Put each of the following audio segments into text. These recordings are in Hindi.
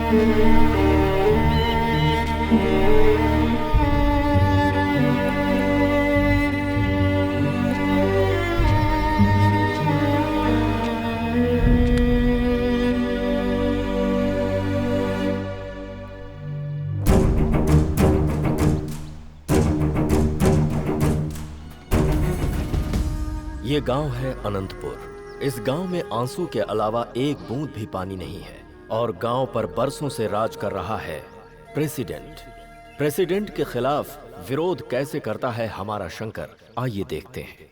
ये गांव है अनंतपुर। इस गांव में आंसू के अलावा एक बूंद भी पानी नहीं है और गांव पर बरसों से राज कर रहा है प्रेसिडेंट। प्रेसिडेंट के खिलाफ विरोध कैसे करता है हमारा शंकर, आइए देखते हैं।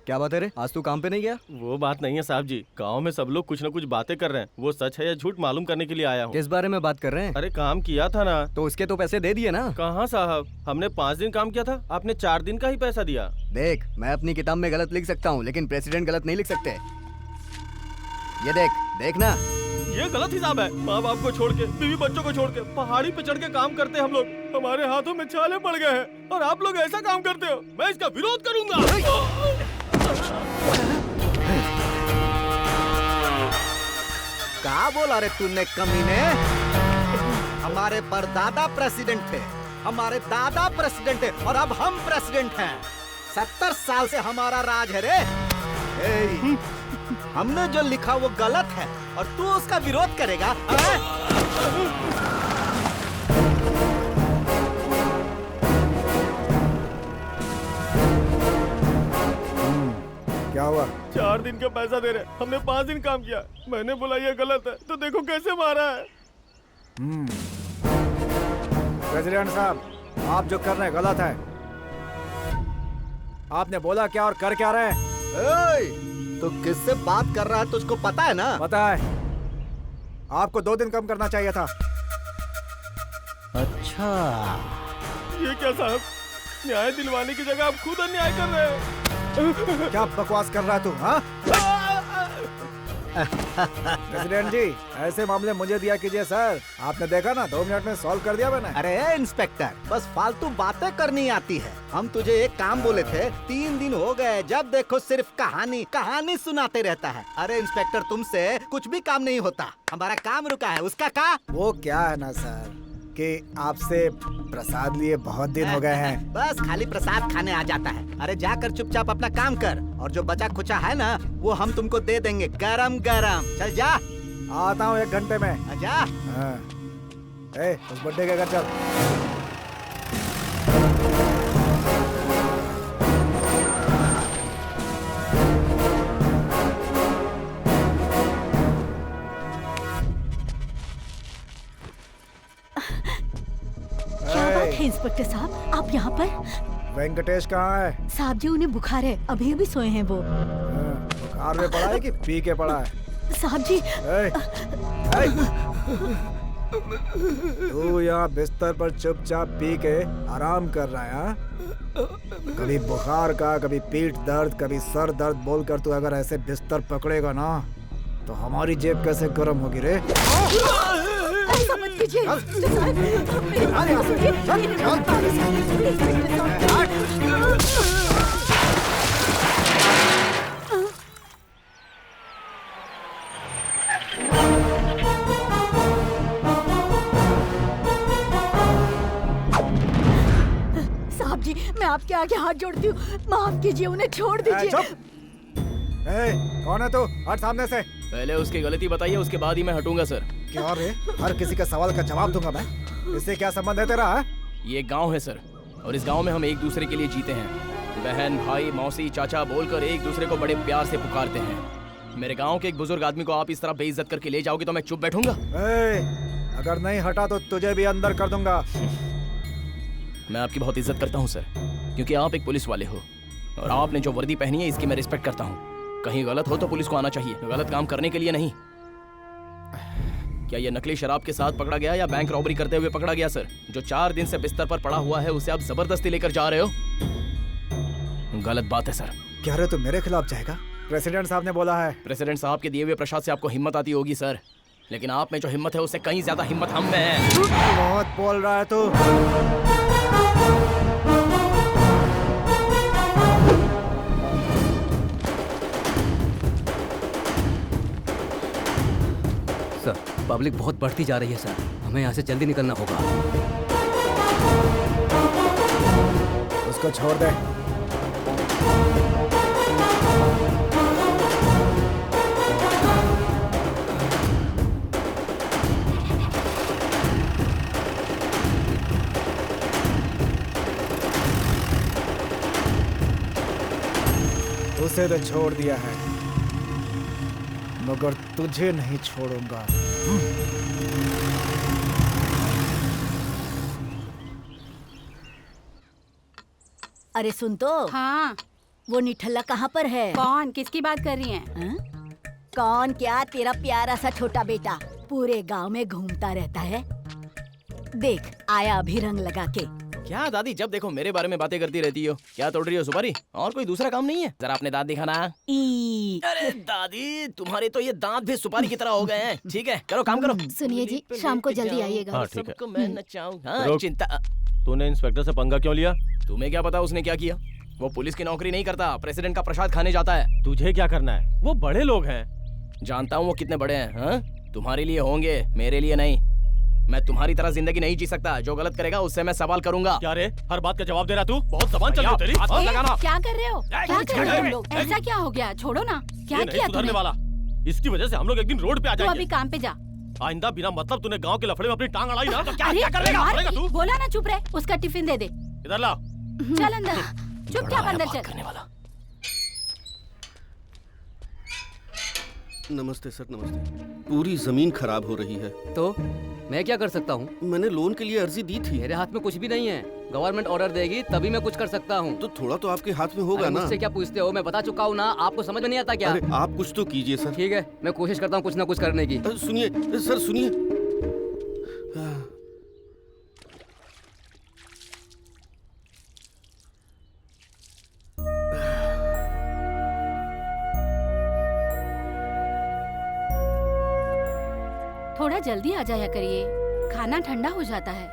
क्या बात है रे, आज तू काम पे नहीं गया? वो बात नहीं है साहब जी, गांव में सब लोग कुछ न कुछ बातें कर रहे हैं। वो सच है या झूठ मालूम करने के लिए आया हूँ। किस बारे में बात कर रहे हैं? अरे काम किया था ना। तो उसके तो पैसे दे दिए ना? कहाँ साहब, हमने 5 दिन काम किया था, आपने 4 दिन का ही पैसा दिया। देख, मैं अपनी किताब में गलत लिख सकता हूँ लेकिन प्रेसिडेंट गलत नहीं लिख सकते। ये देख, देखना। ये गलत हिसाब है। माँ बाप को छोड़ के, बीवी बच्चों को छोड़ के पहाड़ी पे चढ़ के काम करते हम लोग। हमारे हाथों में छाले पड़ गए हैं और आप लोग ऐसा काम करते हो। मैं इसका विरोध करूंगा। क्या बोला रे तूने कमीने? हमारे परदादा प्रेसिडेंट थे, हमारे दादा प्रेसिडेंट थे और अब हम प्रेसिडेंट हैं। 70 साल से हमारा राज है रे। हमने जो लिखा वो गलत है और तू उसका विरोध करेगा? क्या हुआ? 4 दिन का पैसा दे रहे, हमने 5 दिन काम किया। मैंने बोला ये गलत है तो देखो कैसे मारा है। प्रेसिडेंट साहब, आप जो कर रहे हैं गलत है। आपने बोला क्या और कर क्या रहे हैं? तो किससे बात कर रहा है तुझको पता है ना? पता है। आपको 2 दिन कम करना चाहिए था। अच्छा, ये क्या साहब, न्याय दिलवाने की जगह आप खुद अन्याय कर रहे हैं। क्या बकवास कर रहा है तू? हाँ? प्रेसिडेंट जी, ऐसे मामले मुझे दिया कीजिए सर। आपने देखा ना, 2 मिनट में सॉल्व कर दिया मैंने। अरे इंस्पेक्टर, बस फालतू बातें करनी आती है। हम तुझे एक काम बोले थे, 3 दिन हो गए, जब देखो सिर्फ कहानी कहानी सुनाते रहता है। अरे इंस्पेक्टर, तुमसे कुछ भी काम नहीं होता। हमारा काम रुका है, उसका का? वो क्या है ना सर कि आपसे प्रसाद लिए बहुत दिन हो गए हैं। बस खाली प्रसाद खाने आ जाता है। अरे जाकर चुपचाप अपना काम कर और जो बचा खुचा है ना वो हम तुमको दे देंगे गरम गरम। चल जा। आता हूँ 1 घंटे में। जा। हाँ। उस बुड्ढे के घर चल। क्या बात है इंस्पेक्टर साहब, आप यहाँ पर? वेंकटेश कहाँ है? साहब जी, उन्हें बुखार है, अभी भी सोए हैं वो। बुखार में पड़ा है कि पी के पड़ा है? साहब जी। तू यहाँ बिस्तर पर चुपचाप पी के आराम कर रहा है? हाँ? कभी बुखार का, कभी पीठ दर्द, कभी सर दर्द बोलकर तू अगर ऐसे बिस्तर पकड़ेगा ना तो हमारी जेब कैसे गर्म होगी रे? ऐसा मत कीजिए। साहब जी, मैं आपके आगे हाथ जोड़ती हूँ, माफ कीजिए, उन्हें छोड़ दीजिए। कौन है तू? हट सामने से। पहले उसकी गलती बताइए, उसके बाद ही मैं हटूंगा सर। क्या रे? हर किसी का सवाल का जवाब दूंगा मैं। इससे क्या संबंध है तेरा? ये गांव है सर, और इस गांव में हम एक दूसरे के लिए जीते हैं। बहन, भाई, मौसी, चाचा बोलकर एक दूसरे को बड़े प्यार से पुकारते हैं। मेरे गांव के एक बुजुर्ग आदमी को आप इस तरह बेइज्जत करके ले जाओगे तो मैं चुप बैठूंगा? अगर नहीं हटा तो तुझे भी अंदर कर दूंगा। मैं आपकी बहुत इज्जत करता हूँ सर, क्योंकि आप एक पुलिस वाले हो और आपने जो वर्दी पहनी है इसकी मैं रिस्पेक्ट करता हूँ। कहीं गलत हो तो पुलिस को आना चाहिए, गलत काम करने के लिए नहीं। क्या ये नकली शराब के साथ पकड़ा गया या बैंक रॉबरी करते हुए पकड़ा गया सर? जो 4 दिन से बिस्तर पर पड़ा हुआ है उसे आप जबरदस्ती लेकर जा रहे हो, गलत बात है सर। क्या रे, तू मेरे खिलाफ जाएगा? प्रेसिडेंट साहब ने बोला है। प्रेसिडेंट साहब के दिए हुए प्रसाद से आपको हिम्मत आती होगी सर, लेकिन आप में जो हिम्मत है उससे कहीं ज्यादा हिम्मत हम में है। बहुत बोल रहा है तू। सर, पब्लिक बहुत बढ़ती जा रही है सर, हमें यहाँ से जल्दी निकलना होगा। उसको छोड़ दे। उसे तो छोड़ दिया है, मगर तुझे नहीं छोड़ूंगा। अरे सुन तो, हाँ, वो निठल्ला कहाँ पर है? कौन? किसकी बात कर रही हैं? हाँ? कौन क्या? तेरा प्यारा सा छोटा बेटा पूरे गांव में घूमता रहता है। देख आया अभी रंग लगा के। क्या दादी, जब देखो मेरे बारे में बातें करती रहती हो। क्या तोड़ रही हो सुपारी? और कोई दूसरा काम नहीं है? जरा अपने दांत दिखाना। ई अरे दादी, तुम्हारे तो ये दांत भी सुपारी की तरह हो गए हैं। ठीक है, करो काम करो। सुनिए जी, शाम को जल्दी आइएगा। हाँ, ठीक है। सबको मैं नचाऊं। हाँ, रुक। चिंता। तूने इंस्पेक्टर से पंगा क्यों लिया? तुम्हें क्या पता उसने क्या किया? वो पुलिस की नौकरी नहीं करता, प्रेसिडेंट का प्रसाद खाने जाता है। तुझे क्या करना है? वो बड़े लोग हैं। जानता हूँ वो कितने बड़े हैं। हाँ? तुम्हारे लिए होंगे, मेरे लिए नहीं। मैं तुम्हारी तरह जिंदगी नहीं जी सकता। जो गलत करेगा उससे मैं सवाल करूंगा। क्या रे, हर बात का जवाब दे रहा तू? बहुत जबान चल रही है तेरी। हाथ मत लगाना। क्या कर रहे हो? क्या कर रहे हो तुम लोग? ऐसा क्या हो गया? छोड़ो ना। क्या ये नहीं किया सुधरने तुमने? वाला। इसकी वजह से हम लोग एक दिन रोड पे आ तू जाएंगे। अभी काम पे जा। आइंदा बिना मतलब तूने गांव के लफड़े में अपनी टांग अड़ाई ना तो क्या अरे क्या करेगा? मार करेगा तू? बोला ना चुप रहे। उसका टिफिन दे दे। इधर ला। चल अंदर, चुपचाप अंदर चल। करने वाला। नमस्ते सर, नमस्ते। पूरी जमीन खराब हो रही है। तो मैं क्या कर सकता हूँ? मैंने लोन के लिए अर्जी दी थी। मेरे हाथ में कुछ भी नहीं है। गवर्नमेंट ऑर्डर देगी तभी मैं कुछ कर सकता हूँ। तो थोड़ा तो आपके हाथ में होगा ना। मुझसे क्या पूछते हो? मैं बता चुका हूँ ना, आपको समझ में नहीं आता क्या? अरे आप कुछ तो कीजिए सर। ठीक है, मैं कोशिश करता हूँ कुछ ना कुछ करने की। सुनिए सर, सुनिए। थोड़ा जल्दी आ जाया करिए, खाना ठंडा हो जाता है।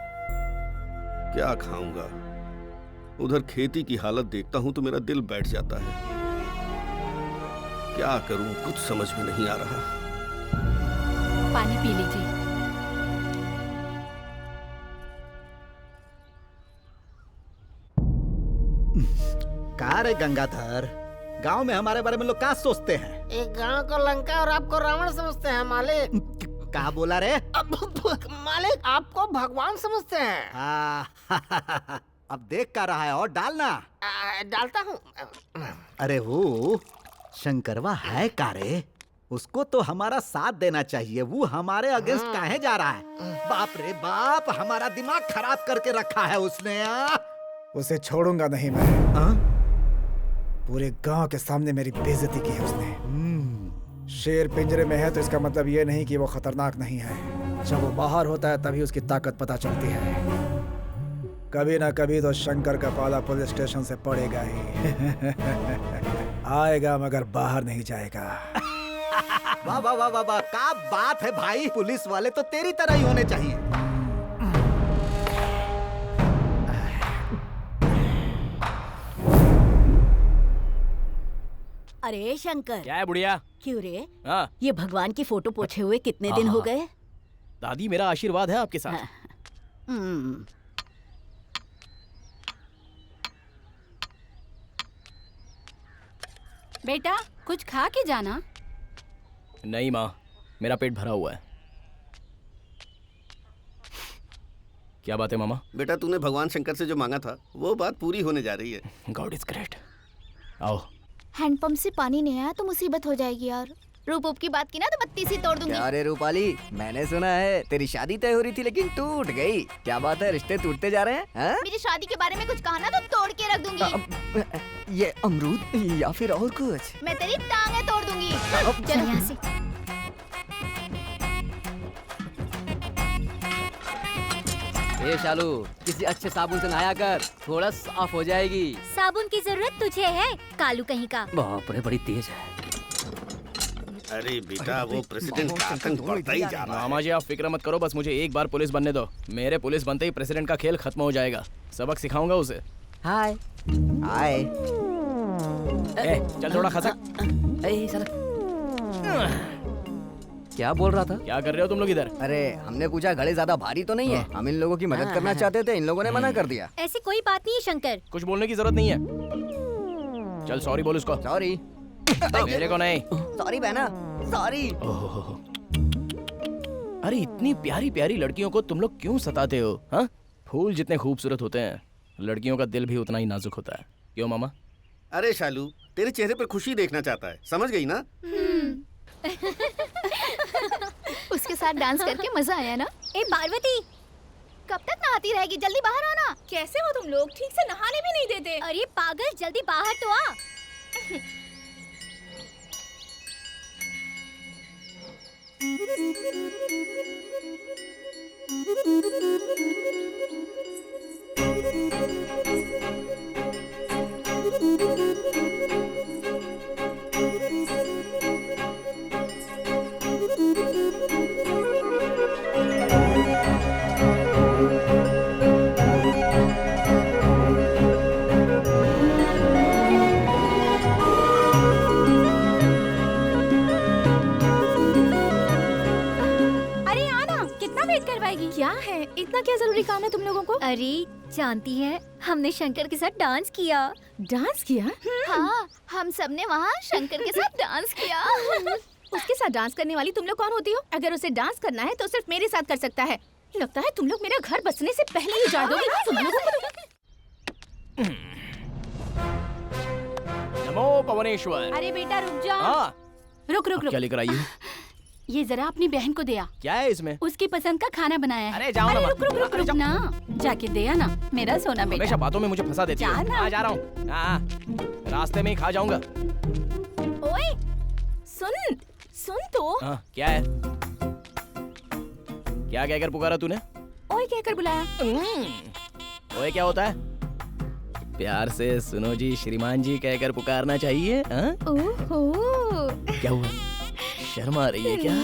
क्या खाऊंगा? उधर खेती की हालत देखता हूँ तो मेरा दिल बैठ जाता है। क्या करूँ, कुछ समझ में नहीं आ रहा। पानी पी लीजिए। का रे गंगाधर, गांव में हमारे बारे में लोग क्या सोचते हैं? एक गांव को लंका और आपको रावण समझते हैं मालिक। क्या बोला रे? मालिक आपको भगवान समझते हैं। अब देख क्या रहा है और डालना। डालता हूँ। अरे वो शंकरवा है का रे? उसको तो हमारा साथ देना चाहिए। वो हमारे अगेंस्ट काहे जा रहा है? बाप रे बाप, हमारा दिमाग खराब करके रखा है उसने। उसे छोड़ूंगा नहीं मैं। हाँ? पूरे गांव के सामने मेरी बेइज्जती की है उसने। शेर पिंजरे में है तो इसका मतलब ये नहीं कि वो खतरनाक नहीं है। जब वो बाहर होता है तभी उसकी ताकत पता चलती है। कभी ना कभी तो शंकर का पाला पुलिस स्टेशन से पड़ेगा ही। आएगा मगर बाहर नहीं जाएगा। वाह वाह वाह वाह वाह, क्या बात है भाई। पुलिस वाले तो तेरी तरह ही होने चाहिए। अरे शंकर, क्या है बुढ़िया? क्यों रे? हाँ ये भगवान की फोटो पोछे हुए कितने दिन हो गए? दादी, मेरा आशीर्वाद है आपके साथ। हाँ। हम्म, बेटा कुछ खा के जाना। नहीं माँ, मेरा पेट भरा हुआ है। क्या बात है मामा? बेटा, तूने भगवान शंकर से जो मांगा था वो बात पूरी होने जा रही है। God is great. आओ। हैंडपंप से पानी नहीं आया तो मुसीबत हो जाएगी यार। रूप की बात की ना तो बत्ती सी तोड़ दूंगी। क्या रे रूपाली, मैंने सुना है तेरी शादी तय हो रही थी लेकिन टूट गई। क्या बात है, रिश्ते टूटते जा रहे हैं? हाँ? मेरी शादी के बारे में कुछ कहा ना तो तोड़ के रख दूंगी। ये अमरूद या फिर और कुछ? मैं तेरी टांगे तोड़ दूंगी। चल यहाँ से। ए शालू, किसी अच्छे साबुन से नहाया कर, थोड़ा साफ हो जाएगी। साबुन की जरूरत तुझे है, कालू कहीं का। बाप रे, बड़ी तेज है। अरे बेटा, वो प्रेसिडेंट का आतंक बढ़ता ही जा रहा है। मामा जी आप फिक्र मत करो, बस मुझे एक बार पुलिस बनने दो। मेरे पुलिस बनते ही प्रेसिडेंट का खेल खत्म हो जाएगा। सबक सिखाऊंगा उसे। हाय हाय। चल थोड़ा खसक। ए साला, क्या बोल रहा था? क्या कर रहे हो तुम लोग इधर? अरे हमने पूछा घड़े ज्यादा भारी तो नहीं है, हम इन लोगों की मदद करना चाहते थे, इन लोगों ने मना कर दिया। ऐसी कोई बात नहीं है शंकर। कुछ बोलने की जरूरत नहीं है। चल सॉरी बोल उसको। सॉरी। मेरे को नहीं। सॉरी बहना, सॉरी। अरे इतनी प्यारी प्यारी लड़कियों को तुम लोग क्यों सताते हो? हाँ, फूल जितने खूबसूरत होते हैं लड़कियों का दिल भी उतना ही नाजुक होता है। क्यों मामा? अरे शालू, तेरे चेहरे पर खुशी देखना चाहता है, समझ गई ना? उसके साथ डांस करके मजा आया ना? ए पार्वती, कब तक नहाती रहेगी? जल्दी बाहर आना। कैसे हो तुम लोग? ठीक से नहाने भी नहीं देते। अरे पागल, जल्दी बाहर तो आ। क्या है? इतना क्या जरूरी काम है तुम लोगों को? अरे जानती है, हमने शंकर के साथ डांस किया। डांस किया? हाँ, हम सब ने वहाँ शंकर के साथ डांस किया। उसके साथ डांस करने वाली तुम लोग कौन होती हो? अगर उसे डांस करना है तो सिर्फ मेरे साथ कर सकता है। लगता है तुम लोग मेरा घर बसने से पहले ही उजाड़ दोगी। तुम लोगों को नमो पवनेश्वर। अरे बेटा रुक जा। हाँ। रुक रुक रुक। क्या लेकर आई हो? ये जरा अपनी बहन को दिया। क्या है इसमें? उसकी पसंद का खाना बनाया है। अरे जाओ ना। रुक रुक रुक रुक ना, जाके दे आना मेरा सोना बेटा। हमेशा बातों में मुझे फंसा देती हो। जा रहा हूँ। रास्ते में ही खा जाऊंगा। ओए सुन सुन तो। क्या है? क्या कहकर पुकारा तूने? ओए कहकर बुलाया। ओए क्या होता है? प्यार से सुनो जी श्रीमान जी कहकर पुकारना चाहिए। ओहो। क्या हुआ? शर्म आ रही है क्या?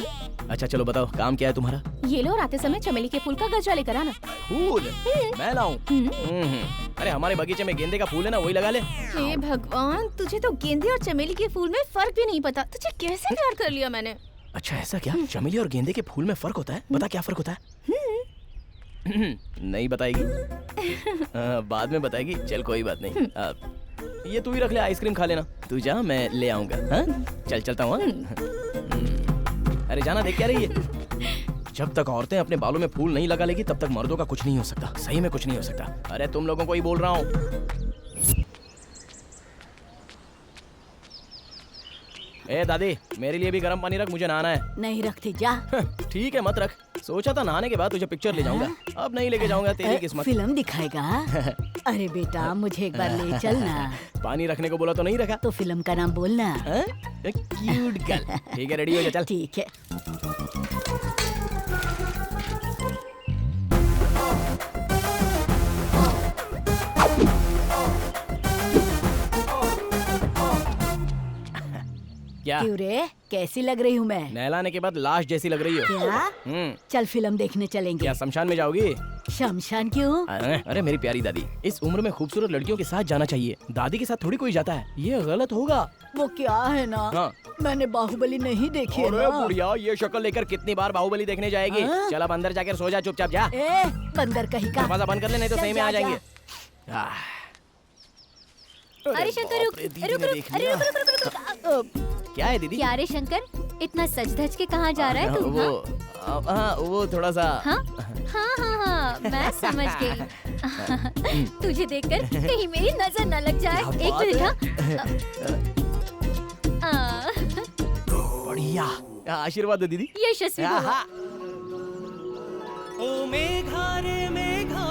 अच्छा चलो बताओ, काम क्या है तुम्हारा? ये लो, आते समय चमेली के फूल का गजरा लेकर आना। फूल? मैं लाऊं? अरे हमारे बगीचे में गेंदे का फूल है ना, वही लगा ले। हे भगवान, तुझे तो गेंदे और चमेली के फूल में फर्क भी नहीं पता। तुझे कैसे प्यार कर लिया मैंने? अच्छा ऐसा क्या? चमेली और गेंदे के फूल में फर्क होता है? बता क्या फर्क होता है? नहीं बताएगी? बाद में बताएगी। चल कोई बात नहीं। ये तू ही रख ले, आइसक्रीम खा लेना। तू जा, मैं ले आऊंगा। चल चलता हूँ। अरे जाना, देख क्या रही है? जब तक औरतें अपने बालों में फूल नहीं लगा लेगी तब तक मर्दों का कुछ नहीं हो सकता। सही में कुछ नहीं हो सकता। अरे तुम लोगों को ही बोल रहा हूँ। ए दादी, मेरे लिए भी गर्म पानी रख, मुझे नहाना है। नहीं रखती, जा। ठीक है मत रख। सोचा था नहाने के बाद तुझे पिक्चर ले जाऊंगा, अब नहीं लेके जाऊंगा। तेरी किस्मत। फिल्म दिखाएगा? अरे बेटा मुझे एक बार ले चलना। पानी रखने को बोला तो नहीं रखा। तो फिल्म का नाम बोलना। Cute girl. ठीक है, रेडी हो जा, चल। ठीक है। क्या? क्यों रे, कैसी लग रही हूँ मैं? नहलाने के बाद लाश जैसी लग रही हो। क्या? चल फिल्म देखने चलेंगे। क्या शमशान में जाओगी? शमशान क्यों? अरे मेरी प्यारी दादी, इस उम्र में खूबसूरत लड़कियों के साथ जाना चाहिए। दादी के साथ थोड़ी कोई जाता है, ये गलत होगा। वो क्या है ना, मैंने बाहुबली नहीं देखी है ना। बुढ़िया, ये शक्ल लेकर कितनी बार बाहुबली देखने जाएगी? चल अब अंदर जाकर सो जा, चुपचाप जा। बंदर कहीं का। दरवाजा बंद कर ले, नहीं तो सही में आ जाएंगे। अरे शंकर रुक, अरे रुक। क्या है दीदी? क्या रे शंकर, इतना सज धज के कहाँ जा रहा है तू? वो थोड़ा सा। हाँ, मैं समझ गई। तुझे देखकर कहीं मेरी नजर न लग जाए। एक मिनट। बढ़िया, आशीर्वाद दो दीदी। यशस्वी भव। ओ मेघा रे मेघा,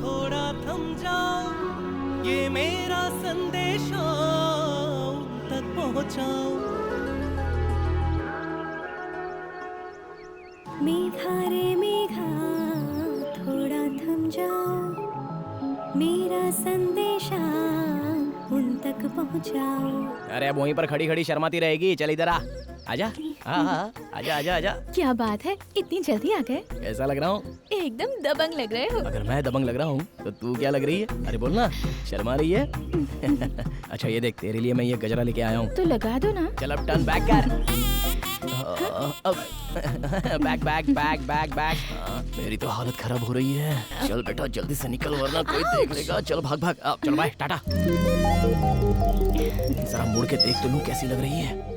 थोड़ा थम जाओ, ये मेरा संदेशा तक पहुंचाओ। मेघा रे मेघा, थोड़ा थम जाओ, मेरा संदेशा उन तक पहुंचाओ। अरे अब वहीं पर खड़ी खड़ी शर्माती रहेगी, चल इधर आ। आजा। आजा आजा आजा। क्या बात है, इतनी जल्दी आ गए? कैसा लग रहा हूँ? एकदम दबंग लग रहे हो। अगर मैं दबंग लग रहा हूँ तो तू क्या लग रही है? अरे बोलना, शर्मा रही है? अच्छा ये देख, तेरे लिए मैं ये गजरा लेके आया हूँ। तो लगा दो ना। चल अब टर्न बैक कर। Bag bag bag bag bag. मेरी तो हालत खराब हो रही है। चल बेटा जल्दी से निकल वरना कोई देख लेगा। चल भाग भाग। चलो बाय टाटा। जरा मुड़ के देख तो लूं कैसी लग रही है।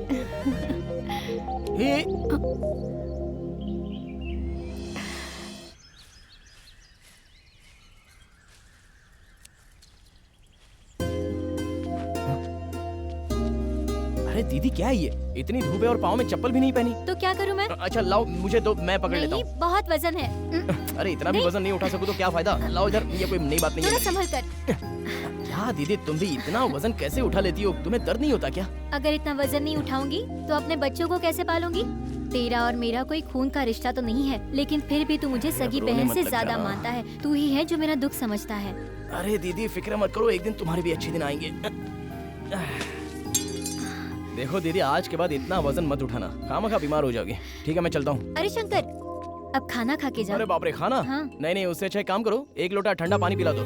अरे दीदी क्या है ये? इतनी धूप है और पाँव में चप्पल भी नहीं पहनी। तो क्या करूं मैं? अच्छा लाओ मुझे दो, मैं पकड़ लेता हूँ। बहुत वजन है। अरे इतना भी वजन नहीं उठा सकूं तो क्या फायदा। लाओ इधर, ये कोई नई बात नहीं है। संभल कर। क्या दीदी तुम भी इतना वजन कैसे उठा लेती हो? तुम्हें दर्द नहीं होता क्या? अगर इतना वजन नहीं उठाऊंगी तो अपने बच्चों को कैसे पालूंगी? तेरा और मेरा कोई खून का रिश्ता तो नहीं है, लेकिन फिर भी तू मुझे सगी बहन से ज्यादा मानता है। तू ही है जो मेरा दुख समझता है। अरे दीदी फिक्र मत करो, एक दिन तुम्हारे भी अच्छे दिन आएंगे। देखो दीदी आज के बाद इतना वजन मत उठाना, खामखा बीमार हो जाओगे। ठीक है मैं चलता हूँ। अरे शंकर, अब खाना खा के जा। अरे बाप रे खाना? हाँ। नहीं नहीं, उससे अच्छा काम करो, एक लोटा ठंडा पानी पिला दो।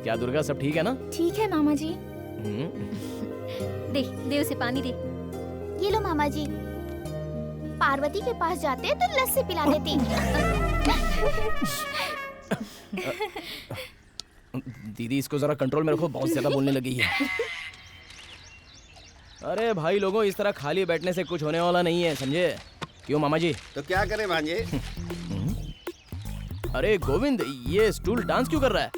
क्या दुर्गा सब ठीक है ना? ठीक है मामा जी। दे दे उसे पानी दे। ये लो मामा जी, पार्वती के पास जाते तो लस्सी पिला देती। दीदी इसको जरा कंट्रोल में रखो, बहुत ज्यादा बोलने लगी है। अरे भाई लोगों, इस तरह खाली बैठने से कुछ होने वाला नहीं है, समझे? क्यों मामा जी? तो क्या करें भांजे? अरे गोविंद, ये स्टूल डांस क्यों कर रहा है?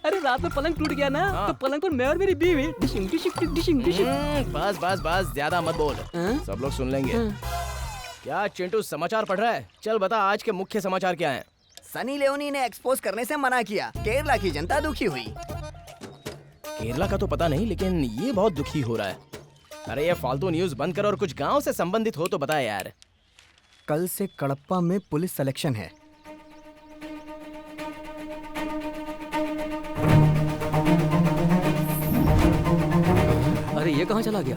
अरे रात में पलंग टूट गया ना, तो पलंग पर मैं और मेरी बीवी डिशिंग डिशिंग डिशिंग डिशिंग। बस बस बस, ज्यादा मत बोल, सब लोग सुन लेंगे। क्या चिंटू समाचार पढ़ रहा है? चल बता आज के मुख्य समाचार क्या हैं? सनी लियोनी ने एक्सपोज करने से मना किया, केरला की जनता दुखी हुई। केरला का तो पता नहीं, लेकिन ये बहुत दुखी हो रहा है। अरे ये फालतू न्यूज़ बंद कर और कुछ गांव से संबंधित हो तो बता यार। कल से कड़प्पा में पुलिस सिलेक्शन है। अरे ये कहाँ चला गया?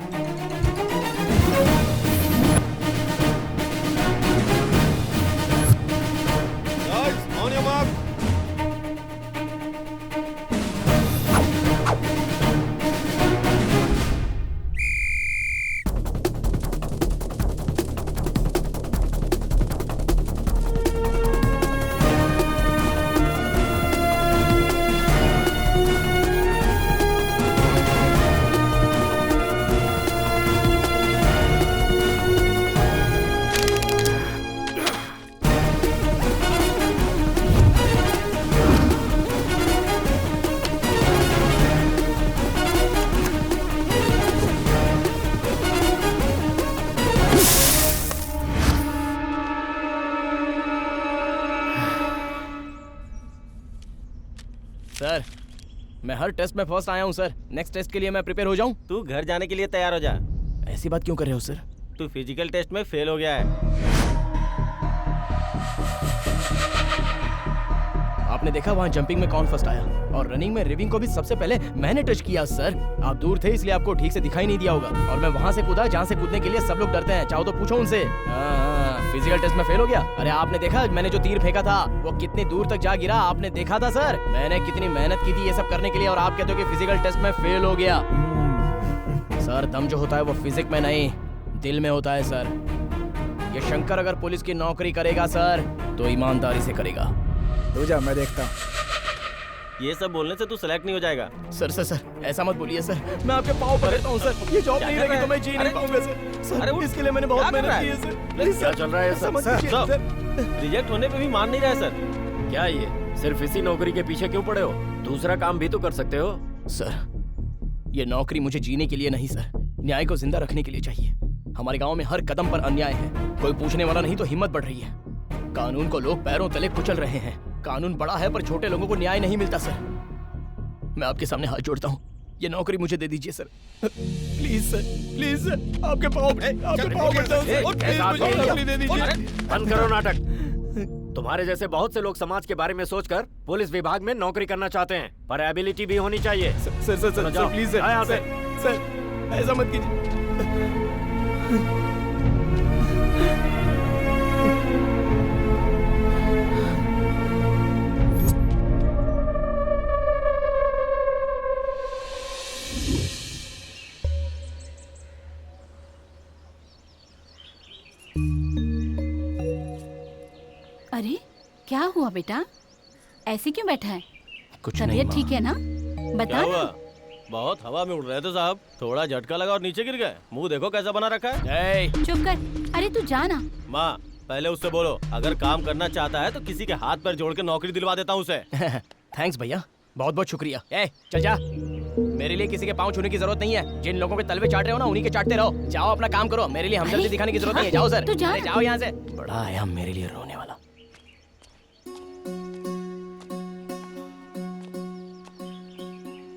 On your mark. सर मैं हर टेस्ट में फर्स्ट आया हूँ सर। नेक्स्ट टेस्ट के लिए मैं प्रिपेयर हो जाऊँ? तू घर जाने के लिए तैयार हो जा। ऐसी बात क्यों कर रहे हो सर? तू फिजिकल टेस्ट में फेल हो गया है। आपने देखा वहाँ जंपिंग में कौन फर्स्ट आया, और रनिंग में रिविंग को भी सबसे पहले मैंने टच किया सर। आप दूर थे इसलिए आपको ठीक से दिखाई नहीं दिया होगा, और मैं वहाँ से कूदा जहाँ से कूदने के लिए सब लोग डरते हैं। चाहो तो पूछो उनसे। फिजिकल टेस्ट में फेल हो गया? अरे आपने देखा मैंने जो तीर फेंका था वो कितनी दूर तक जा गिरा? आपने देखा था सर मैंने कितनी मेहनत की थी ये सब करने के लिए, और आप कहते हो कि फिजिकल टेस्ट में फेल हो गया। सर दम जो होता है वो फिजिक में नहीं दिल में होता है सर। ये शंकर अगर पुलिस की नौकरी करेगा सर तो ईमानदारी से करेगा। तू जा, मैं देखता हूँ। ये सब बोलने से तू सेलेक्ट नहीं हो जाएगा। सर सर सर ऐसा मत बोलिए सर, मैं आपके पाँव पर रहता हूँ सर। ये जॉब नहीं रहेगी तो मैं जी नहीं पाऊंगा सर। अरे इसके लिए मैंने बहुत मेहनत की है सर। क्या चल रहा है सर? रिजेक्ट होने पे भी मान नहीं रहा है सर। क्या ये सिर्फ इसी नौकरी के पीछे क्यों पड़े हो? दूसरा काम भी तो कर सकते हो। सर ये नौकरी मुझे जीने के लिए नहीं सर, न्याय को जिंदा रखने के लिए चाहिए। हमारे गांव में हर कदम पर अन्याय है, कोई पूछने वाला नहीं तो हिम्मत बढ़ रही है। कानून को लोग पैरों तले कुचल रहे हैं। कानून बड़ा है पर छोटे लोगों को न्याय नहीं मिलता सर। मैं आपके सामने हाथ जोड़ता हूँ, ये नौकरी मुझे दे दीजिए sir. Please sir, please sir, आपके पाँव पड़ता हूं सर, और प्लीज मुझे नौकरी दे दीजिए। बंद करो नाटक। तुम्हारे जैसे बहुत से लोग समाज के बारे में सोचकर पुलिस विभाग में नौकरी करना चाहते हैं, पर एबिलिटी भी होनी चाहिए। Sir sir sir sir please sir, sir ऐसा मत कीजिए। अरे क्या हुआ बेटा, ऐसे क्यों बैठा है? कुछ नहीं तबीयत ठीक है ना? बता क्या हुआ? ना। बहुत हवा में उड़ रहे थे साहब, थोड़ा झटका लगा और नीचे गिर गए। मुंह देखो कैसा बना रखा है। चुप कर। अरे तू जा ना। माँ पहले उससे बोलो, अगर काम करना चाहता है तो किसी के हाथ पैर जोड़ के नौकरी दिलवा देता हूँ उसे। थैंक्स भैया, बहुत बहुत शुक्रिया। चल जा, मेरे लिए किसी के पाँव छूने की जरूरत नहीं है। जिन लोगों के तलवे चाट रहे हो ना, उन्हीं के चाटते रहो। जाओ अपना काम करो, मेरे लिए हमदर्दी दिखाने की जरूरत नहीं है। जाओ सर, अरे जाओ यहाँ से। बड़ा आया मेरे लिए रोने वाला।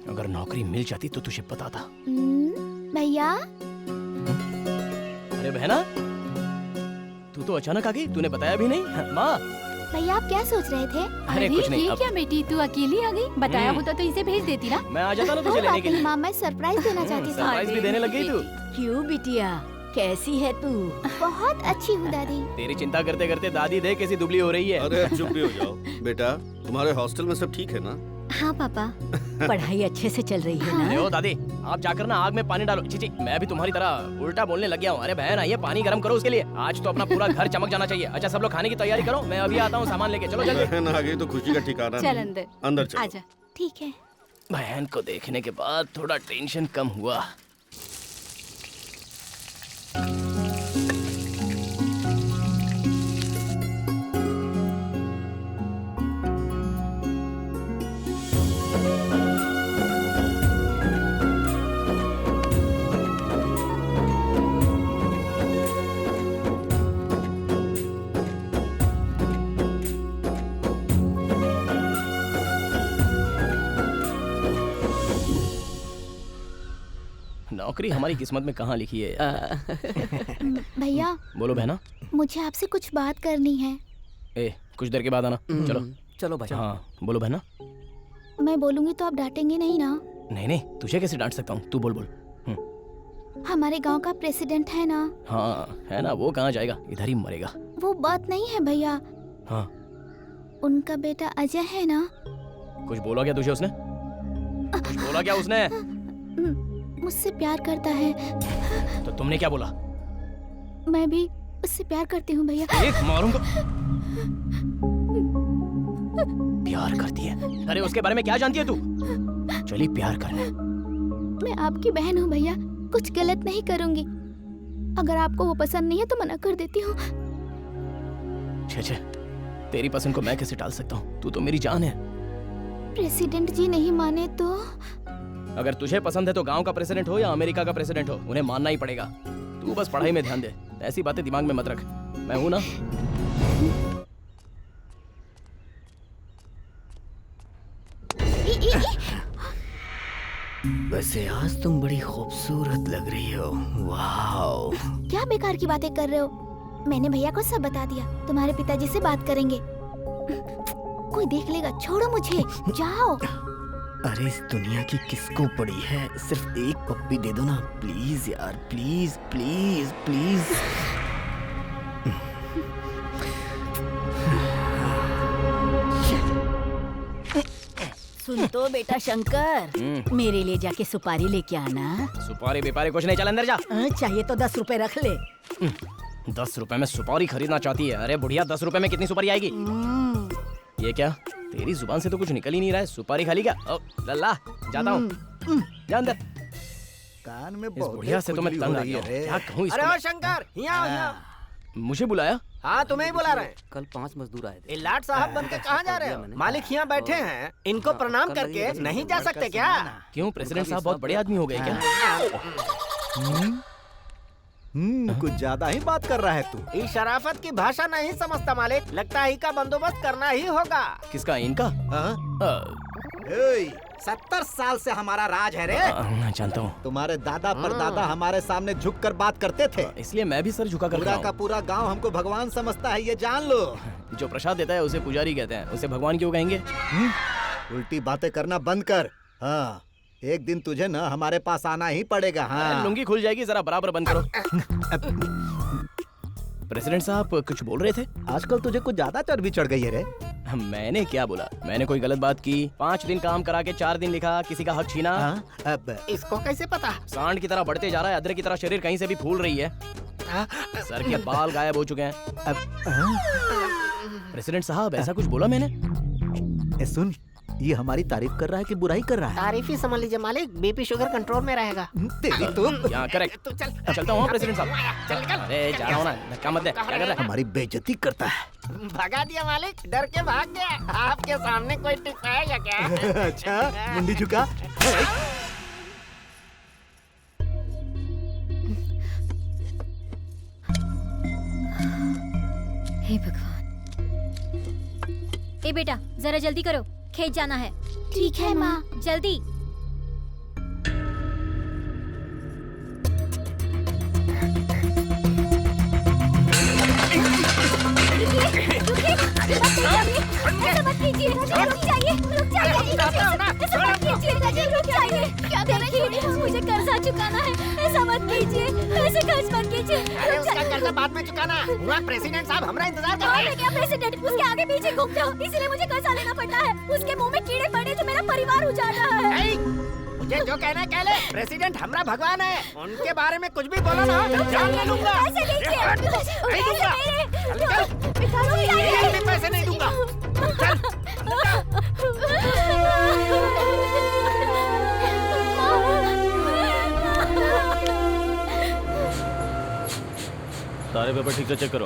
अगर नौकरी मिल जाती तो तुझे बताता। भैया। अरे बहना, तू तो अचानक आ गई, तूने बताया भी नहीं। माँ भैया आप क्या सोच रहे थे? अरे कुछ नहीं। ये क्या बेटी, तू अकेली आ गई? बताया होता तो इसे भेज देती ना। मैं आ जाता ना तुझे लेने के लिए। माँ मैं सरप्राइज देना चाहती थी। सरप्राइज भी देने लग गई तू। क्यों बिटिया, कैसी है तू? बहुत अच्छी हूँ दादी। तेरी चिंता करते करते दादी देख कैसी दुबली हो रही है। अरे चुप भी हो जाओ बेटा, तुम्हारे हॉस्टल में सब ठीक है ना? हाँ पापा। पढ़ाई अच्छे से चल रही है ना? ओ दादी, आप जाकर ना आग में पानी डालो। चीची, मैं भी तुम्हारी तरह उल्टा बोलने लग गया हूँ। अरे बहन आइए, पानी गर्म करो उसके लिए। आज तो अपना पूरा घर चमक जाना चाहिए। अच्छा सब लोग खाने की तैयारी करो, मैं अभी आता हूँ सामान लेके। चलो जल्दी। बहन आ गई तो खुशी का ठिकाना चल नहीं। अंदर। अंदर चलो। आजा। ठीक है। बहन को देखने के बाद थोड़ा टेंशन कम हुआ। नौकरी हमारी किस्मत में कहाँ लिखी है? भैया बोलो बहना। मुझे आपसे कुछ बात करनी है। कुछ देर के बाद आना। चलो चलो भाई। हाँ बोलो बहना। मैं बोलूंगी तो आप डांटेंगे नहीं ना? नहीं, तुझे कैसे डांट सकता हूँ, तू बोल। हमारे गांव का प्रेसिडेंट है ना? हाँ है ना, वो कहाँ जाएगा, इधर ही मरेगा। वो बात नहीं है भैया। हाँ उनका बेटा अजय है ना? कुछ बोला क्या तुझे उसने? कुछ बोला क्या उसने? मुझसे प्यार करता है। तो तुमने क्या बोला? मैं भी उससे प्यार करती हूँ भैया। एक मारूंगा। प्यार करती है? अरे उसके बारे में क्या जानती है तू? चली प्यार करने। मैं आपकी बहन हूँ भैया, कुछ गलत नहीं करूँगी। अगर आपको वो पसंद नहीं है तो मना कर देती हूँ। छे, तेरी पसंद को मैं कैसे टाल सकता हूँ? तू तो मेरी जान है। प्रेसिडेंट जी नहीं माने तो? अगर तुझे पसंद है तो गांव का प्रेसिडेंट हो या अमेरिका का प्रेसिडेंट हो, उन्हें मानना ही पड़ेगा। तू बस पढ़ाई में ध्यान दे, ऐसी बातें दिमाग में मत रख। मैं हूं ना। वैसे आज तुम बड़ी खूबसूरत लग रही हो। वाओ। क्या बेकार की बातें कर रहे हो? मैंने भैया को सब बता दिया। तुम्हारे पिताजी से बात करेंगे। कोई देख लेगा, छोड़ो मुझे, जाओ। अरे इस दुनिया की किसको पड़ी है, सिर्फ एक पप्पी दे दो ना प्लीज यार, प्लीज प्लीज प्लीज। सुन तो बेटा शंकर, मेरे लिए जाके सुपारी लेके आना। सुपारी बेपारी कुछ नहीं, चल अंदर जा। चाहिए तो 10 रुपए रख ले। 10 रुपए में सुपारी खरीदना चाहती है? अरे बुढ़िया, 10 रुपए में कितनी सुपारी आएगी? ये क्या, तेरी जुबान से तो कुछ निकल ही नहीं रहा है। सुपारी खाली क्या? लल्ला जाता हूँ, जा अंदर। कान में इस बुढ़िया से तो मैं तंग आ गया हूँ। क्या कहूँ इसको? अरे ओ शंकर, यहाँ मुझे बुलाया? हाँ तुम्हें ही बुला रहे हैं। कल 5 मजदूर आए थे। लाट साहब बन के कहाँ जा रहे हो? मालिक यहाँ बैठे हैं, इनको प्रणाम करके नहीं जा सकते क्या? क्यों, प्रेसिडेंट साहब बहुत बड़े आदमी हो गए क्या? कुछ ज्यादा ही बात कर रहा है तू। इस शराफत की भाषा नहीं समझता मालिक, लगता है का बंदोबस्त करना ही होगा। किसका, इनका? 70 साल से हमारा राज है रे। मैं जानता हूँ। तुम्हारे दादा परदादा हमारे सामने झुककर बात करते थे, इसलिए मैं भी सर झुका कर पूरा का पूरा गांव हमको भगवान समझता है, ये जान लो। जो प्रसाद देता है उसे पुजारी कहते हैं, उसे भगवान क्यों कहेंगे? उल्टी बातें करना बंद कर। हाँ, एक दिन तुझे ना हमारे पास आना ही पड़ेगा। हाँ, लुंगी खुल जाएगी, जरा बराबर बंद करो। प्रेसिडेंट साहब कुछ बोल रहे थे? आजकल तुझे कुछ ज्यादा चर्बी चढ़ गई है रे। मैंने क्या बोला? मैंने कोई गलत बात की? 5 दिन काम करा के 4 दिन लिखा, किसी का हक छीना? अब इसको कैसे पता? सांड की तरह बढ़ते जा रहा है, अदरक की तरह शरीर कहीं से भी फूल रही है, सर के बाल गायब हो चुके हैं। प्रेसिडेंट साहब ऐसा कुछ बोला मैंने? ए सुन, ये हमारी तारीफ कर रहा है कि बुराई कर रहा है? तारीफ ही समझ लीजिए मालिक, बीपी शुगर कंट्रोल में रहेगा। तेरी तो यहाँ करेक्ट। चलता हूँ प्रेसिडेंट साहब। चल निकल। अरे जा रहा हूँ ना, धक्का मत दे। क्या कर रहा है? हमारी बेइज्जती करता है। भगा दिया मालिक, डर के भाग गया। आपके सामने कोई टिक पाएगा क्या? अच्छा, मुंडी झुका। हे भगवान। ए बेटा जरा जल्दी करो, खेत जाना है। ठीक है माँ। जल्दी। मुझे कर्जा चुकाना है, ऐसा मत कीजिए, ऐसे खर्च मत कीजिए। अरे उसका कर्जा बाद में चुकाना। हुआ प्रेसिडेंट साहब, हमारा इंतजार कर रहे हैं। क्या प्रेसिडेंट, उसके आगे पीछे घूमते हो, इसीलिए मुझे कर्जा लेना पड़ता है। उसके मुंह में कीड़े पड़े जो मेरा परिवार उजाड़ रहा है। मुझे जो कहना है कह ले। प्रेसिडेंट हमारा भगवान है, उनके बारे में कुछ भी बोलो ना जान ले लूंगा। पैसे लीजिए, नहीं दूंगा। एक भी पैसे नहीं दूंगा। सारे पेपर ठीक से चेक करो।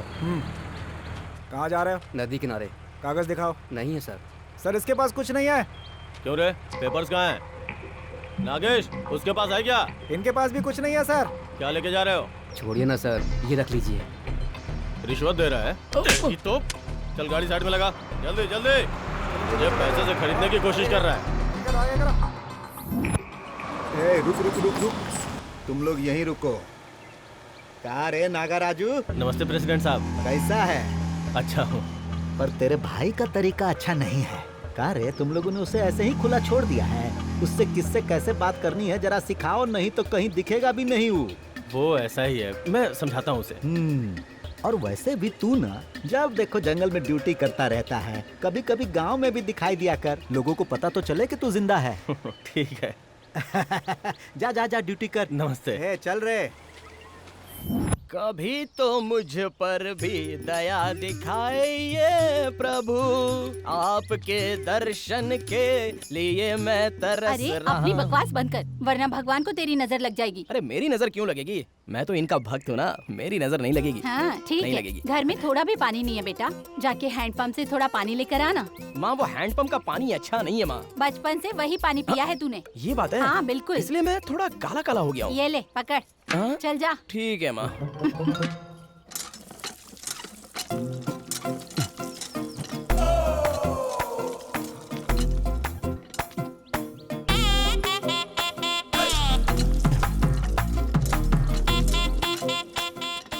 कहाँ जा रहे हो? नदी किनारे। कागज दिखाओ। नहीं है सर। सर इसके पास कुछ नहीं है। क्यों रे, पेपर्स कहाँ हैं? नागेश, उसके पास है क्या? इनके पास भी कुछ नहीं है सर। क्या लेके जा रहे हो? छोड़िए ना सर, ये रख लीजिए। रिश्वत दे रहा है? तो चल गाड़ी साइड में लगा, जल्दी जल्दी। मुझे पैसे से खरीदने की कोशिश कर रहा है। ए, रुक रुक रुक रुक, तुम लोग यहीं रुको। कहाँ रे नागा राजू? नमस्ते प्रेसिडेंट साहब। कैसा है? अच्छा हूँ। पर तेरे भाई का तरीका अच्छा नहीं है। कहाँ रे, तुम लोगों ने उसे ऐसे ही खुला छोड़ दिया है? उससे किससे कैसे बात करनी है जरा सिखाओ, नहीं तो कहीं दिखेगा भी नहीं। वो ऐसा ही है, मैं समझाता हूँ उसे। और वैसे भी तू ना जब देखो जंगल में ड्यूटी करता रहता है, कभी कभी गांव में भी दिखाई दिया कर, लोगों को पता तो चले कि तू जिंदा है। ठीक है। जा जा जा ड्यूटी कर। नमस्ते। चल रे। कभी तो मुझ पर भी दया दिखाइए प्रभु, आपके दर्शन के लिए मैं तरस अरे रहा। अपनी बकवास बंद कर, वरना भगवान को तेरी नजर लग जाएगी। अरे मेरी नजर क्यों लगेगी? मैं तो इनका भक्त हूँ ना, मेरी नजर नहीं लगेगी। हाँ ठीक नहीं है। लगेगी। घर में थोड़ा भी पानी नहीं है बेटा, जाके हैंडपंप से थोड़ा पानी लेकर आना। माँ वो हैंडपंप का पानी अच्छा नहीं है माँ। बचपन से वही पानी पिया है तूने। ये बात है? हाँ बिल्कुल, इसलिए मैं थोड़ा काला काला हो गया हूँ। ये ले पकड़। चल जा। ठीक है माँ।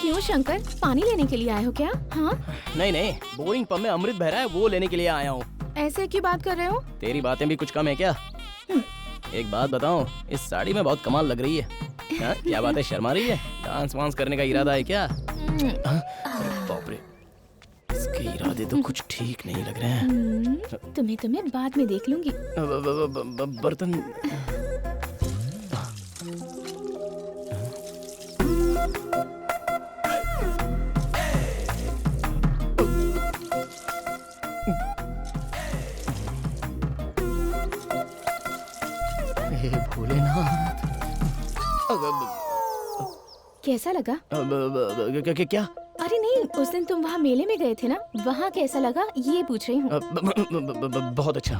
क्यों शंकर, पानी लेने के लिए आए हो क्या? हाँ नहीं नहीं, बोरिंग पंप में अमृत बह रहा है, वो लेने के लिए आया हूँ। ऐसे क्यों बात कर रहे हो? तेरी बातें भी कुछ कम है क्या? एक बात बताऊं, इस साड़ी में बहुत कमाल लग रही है। हाँ, क्या बात है, शर्मा रही है? डांस वांस करने का इरादा है क्या? बाप रे, इसके इरादे तो कुछ ठीक नहीं लग रहे हैं। तुम्हें बाद में देख लूंगी। बर्तन भोलेनाथ। कैसा लगा? क्या? अरे नहीं, उस दिन तुम वहाँ मेले में गए थे ना, वहाँ कैसा लगा ये पूछ रही हूँ। बहुत अच्छा।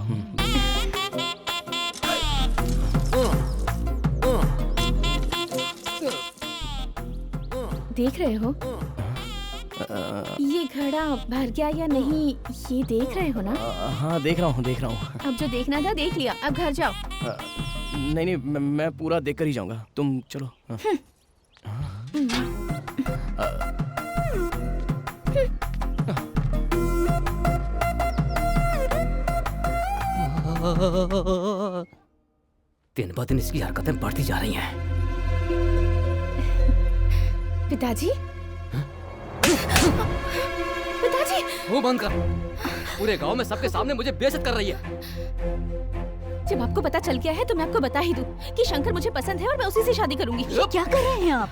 देख रहे हो ये घड़ा भर गया या नहीं, ये देख रहे हो ना? हाँ देख रहा हूँ। अब जो देखना था देख लिया, अब घर जाओ। नहीं, मैं पूरा देख कर ही जाऊंगा, तुम चलो। दिन ब दिन इसकी हरकतें बढ़ती जा रही हैं। पिताजी, पिताजी, मुंह बंद कर। पूरे गांव में सबके सामने मुझे बेइज्जत कर रही है। जब आपको पता चल गया है तो मैं आपको बता ही दूं कि शंकर मुझे पसंद है और मैं उसी से शादी करूंगी। क्या कर रहे हैं आप?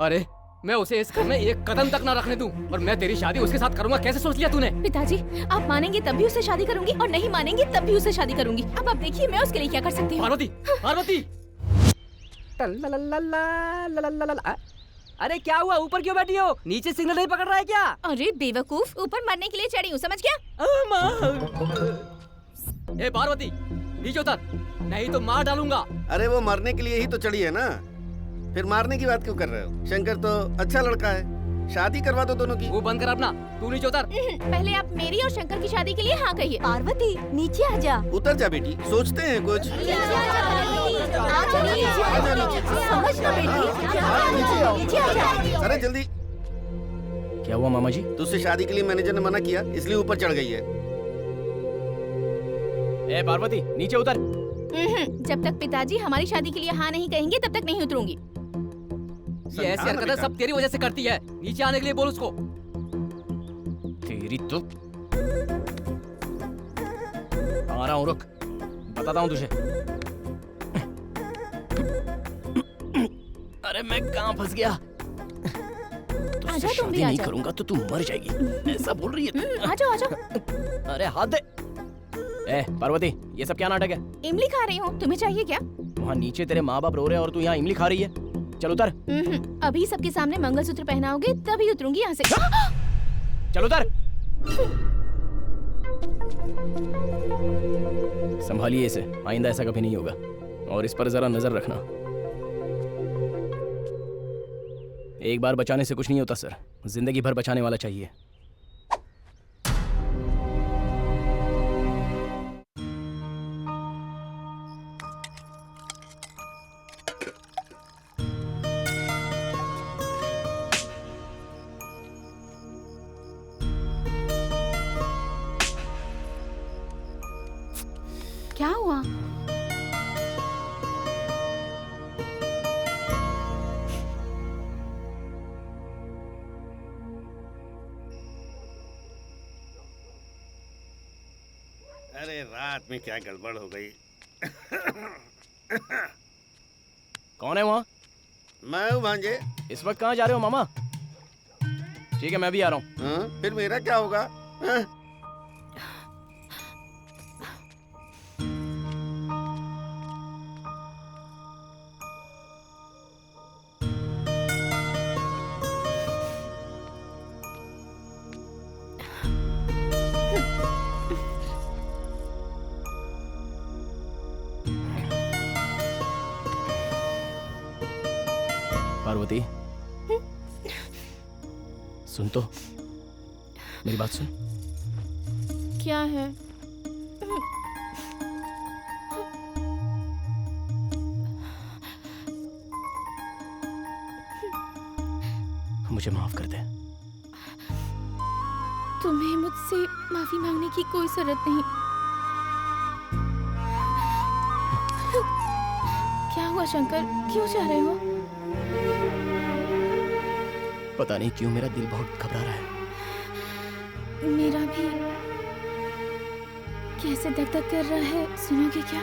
अरे मैं उसे इस घर में एक कदम तक ना रखने दूं और मैं तेरी शादी उसके साथ करूंगा। कैसे सोच लिया तूने? पिताजी, आप मानेंगे तब भी उससे शादी करूंगी और नहीं मानेंगे तब भी उससे शादी करूंगी। अब आप देखिए मैं उसके लिए क्या कर सकती हूँ। पार्वती, पार्वती! अरे क्या हुआ? ऊपर क्यों बैठी हो? नीचे सिग्नल नहीं पकड़ रहा है क्या? अरे बेवकूफ, ऊपर मरने के लिए चढ़ी हूँ, समझ गया? ए पार्वती, नीचे उतर, नहीं तो मार डालूंगा। अरे वो मरने के लिए ही तो चढ़ी है ना, फिर मारने की बात क्यों कर रहे हो? शंकर तो अच्छा लड़का है, शादी करवा दो दोनों की। वो बंद कर अपना, तू नीचे उतर। पहले आप मेरी और शंकर की शादी के लिए हाँ कहिए। पार्वती नीचे आ जा। उतर जा बेटी, सोचते हैं कुछ। अरे जल्दी। क्या हुआ मामा जी? तुझसे शादी के लिए मैनेजर ने मना किया, इसलिए ऊपर चढ़ गई है। ए पार्वती, नीचे उतर। जब तक पिताजी हमारी शादी के लिए हाँ नहीं कहेंगे तब तक नहीं उतरूंगी। ये ऐसी हरकतें सब तेरी वजह से करती है। नीचे आने के लिए बोल उसको। तेरी तो आ रहा हूँ, रुक, बताता हूँ तुझे। अरे मैं कहाँ फंस गया? तुझसे शादी नहीं करूंगा तो तू मर जाएगी, ऐसा बोल रही है। आजाओ आजाओ। अरे हाथ दे। ए पार्वती, ये सब क्या नाटक है? इमली खा रही हूँ, तुम्हें चाहिए क्या? वहाँ नीचे तेरे माँ बाप रो रहे हैं और तू यहाँ इमली खा रही है। चल उतर। अभी सबके सामने मंगलसूत्र पहनाओगे तभी उतरूंगी यहाँ से। चल उतर। संभालिए इसे, आइंदा ऐसा कभी नहीं होगा, और इस पर जरा नजर रखना। एक बार बचाने से कुछ नहीं होता सर, जिंदगी भर बचाने वाला चाहिए। क्या हुआ? अरे रात में क्या गड़बड़ हो गई। कौन है वहाँ? मैं हूँ भांजे। इस वक्त कहाँ जा रहे हो मामा? ठीक है मैं भी आ रहा हूँ। फिर मेरा क्या होगा? पार्वती सुन तो, मेरी बात सुन। क्या है? मुझे माफ कर दे। तुम्हें मुझसे माफी मांगने की कोई जरूरत नहीं। क्या हुआ शंकर, क्यों जा रहे हो? पता नहीं क्यों मेरा दिल बहुत घबरा रहा है। मेरा भी। कैसे धक धक कर रहा है, सुनोगे क्या?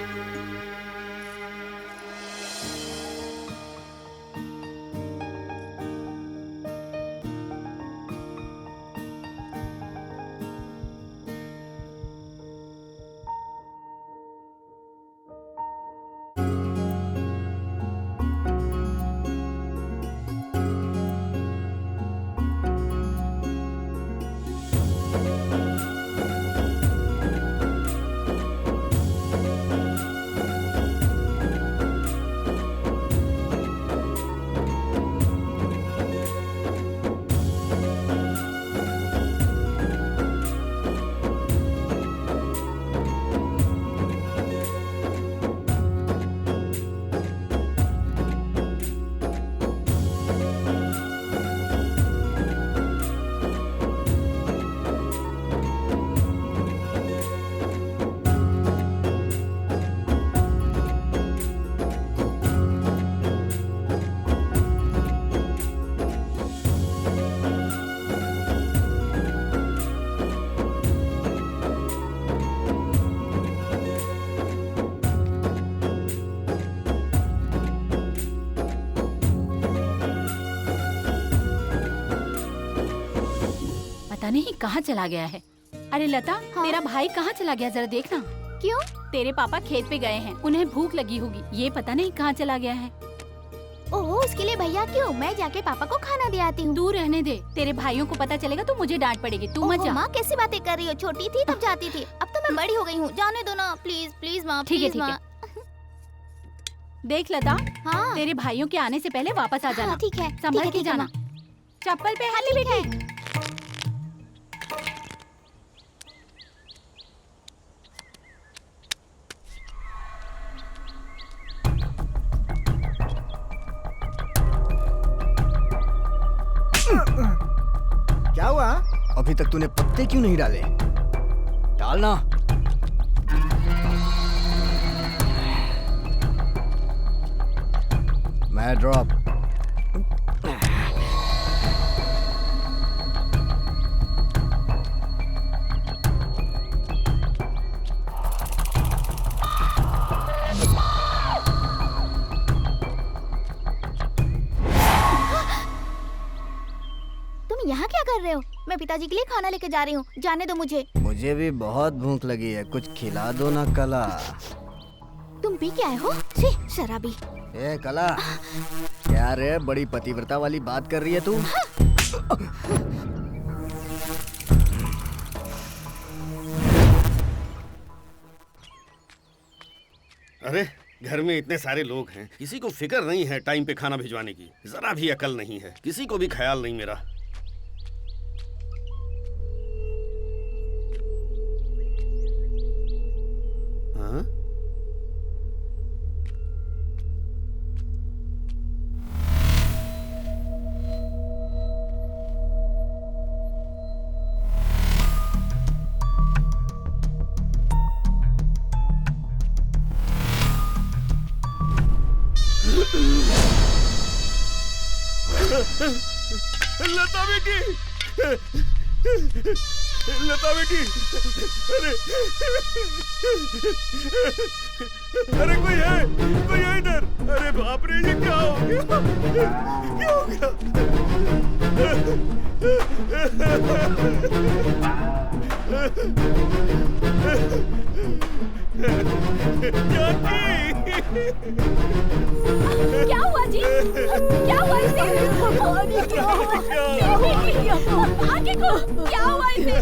पता नहीं कहाँ चला गया है। अरे लता, तेरा भाई कहाँ चला गया, जरा देखना। क्यों? तेरे पापा खेत पे गए हैं, उन्हें भूख लगी होगी, ये पता नहीं कहाँ चला गया है। ओह, उसके लिए भैया क्यों? मैं जाके पापा को खाना दे आती हूँ। तू रहने दे, तेरे भाइयों को पता चलेगा तो मुझे डांट पड़ेगी। तू मत जा। माँ कैसी बातें कर रही हो? छोटी थी तब जाती थी, अब तो मैं बड़ी हो गई हूँ। जाने दो ना प्लीज प्लीज माँ। ठीक है प्लीज माँ। देख लता, हाँ तेरे भाइयों के आने से पहले वापस आ जाना। ठीक है, संभल ठीक के है जाना। चप्पल पे हाथ बेटी। क्या हुआ? अभी तक तूने पत्ते क्यों नहीं डाले? डालना। मैं ड्रॉप। यहाँ क्या कर रहे हो? मैं पिताजी के लिए खाना लेके जा रही हूँ, जाने दो मुझे। मुझे भी बहुत भूख लगी है, कुछ खिला दो ना कला। तुम पी के आए हो? छी, शराबी। ए कला, क्या रे बड़ी पतिव्रता वाली बात कर रही है तू? अरे घर में इतने सारे लोग हैं, किसी को फिक्र नहीं है टाइम पे खाना भिजवाने की। जरा भी अकल नहीं है, किसी को भी ख्याल नहीं मेरा। हाँ? लता बेटी, लता बेटी, अरे कोई है इधर। अरे बाप रे, ये क्या हो गया? क्या हो गया? क्या हुआ जी? क्या हुआ इसे? क्या हुआ? आगे को क्या हुआ इसे?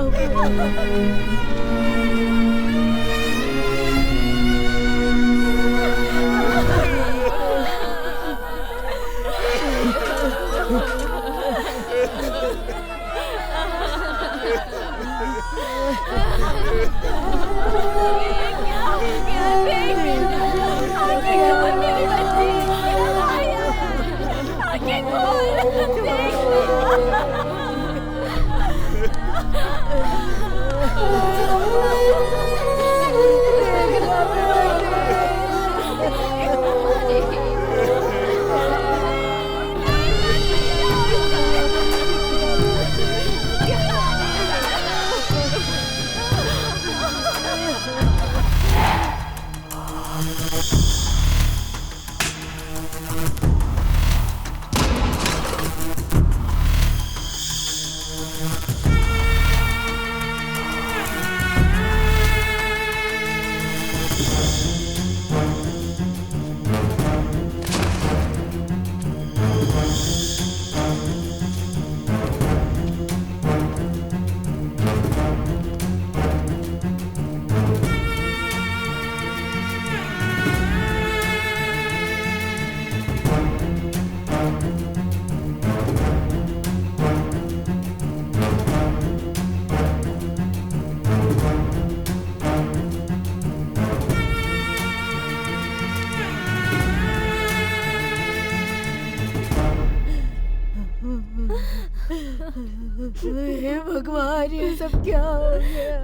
हे भगवान, ये सब क्या हो गया?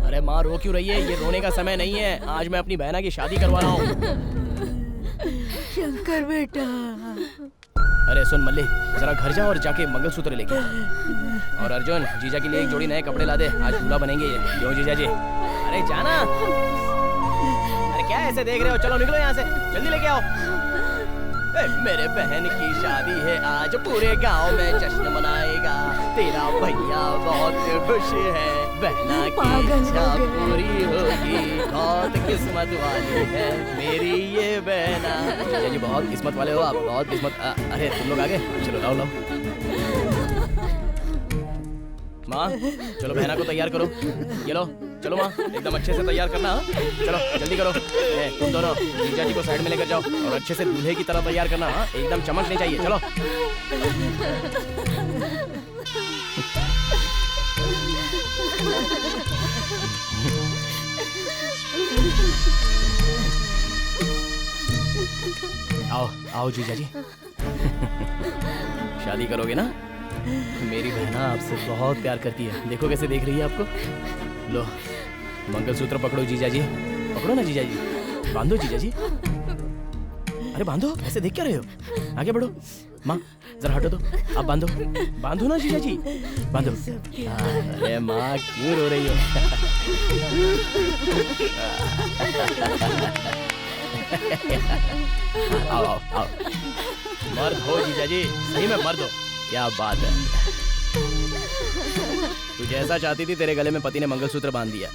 अरे माँ, रो क्यों रही है? ये रोने का समय नहीं है। आज मैं अपनी बहना की शादी करवा रहा हूँ। शंकर बेटा। अरे सुन मल्ली, जरा घर जा और जाके मंगलसूत्र लेके आ। और अर्जुन, जीजा के लिए एक जोड़ी नए कपड़े ला दे, आज दूल्हा बनेंगे ये। क्यों जीजा जी? अरे जाना। अरे क्या ऐसे देख रहे हो? चलो निकलो यहाँ से, जल्दी लेके आओ। मेरे बहन की शादी है आज, पूरे गांव में जश्न मनाएगा। तेरा भैया बहुत खुश है, बहना की इच्छा पूरी होगी। बहुत किस्मत वाली है मेरी ये बहना। जीजा जी बहुत किस्मत वाले हो आप, बहुत किस्मत। अरे तुम लोग आगे चलो, लाओ लाओ। माँ चलो बहना को तैयार करो। ये लो, चलो माँ एकदम अच्छे से तैयार करना। चलो जल्दी करो। तुम दोनों जीजा जी को साइड में लेकर जाओ और अच्छे से दूल्हे की तरह तैयार करना। एकदम चमकनी चाहिए। चलो आओ आओ जीजा जी। शादी करोगे ना? मेरी बहना आपसे बहुत प्यार करती है। देखो कैसे देख रही है आपको। लो मंगलसूत्र पकड़ो जीजा जी, पकड़ो ना जीजा जी, बांधो जीजा जी। अरे बांधो, ऐसे देख क्या रहे हो? आगे बढ़ो। माँ जरा हटो तो, आप बांधो, बांधो ना जीजा जी, बांधो। अरे माँ क्यों रो रही हो? आओ आओ आओ। मर्द हो जीजा जी, सही में मर्द हो। क्या बात है। तू जैसा चाहती थी तेरे गले में पति ने मंगलसूत्र बांध दिया।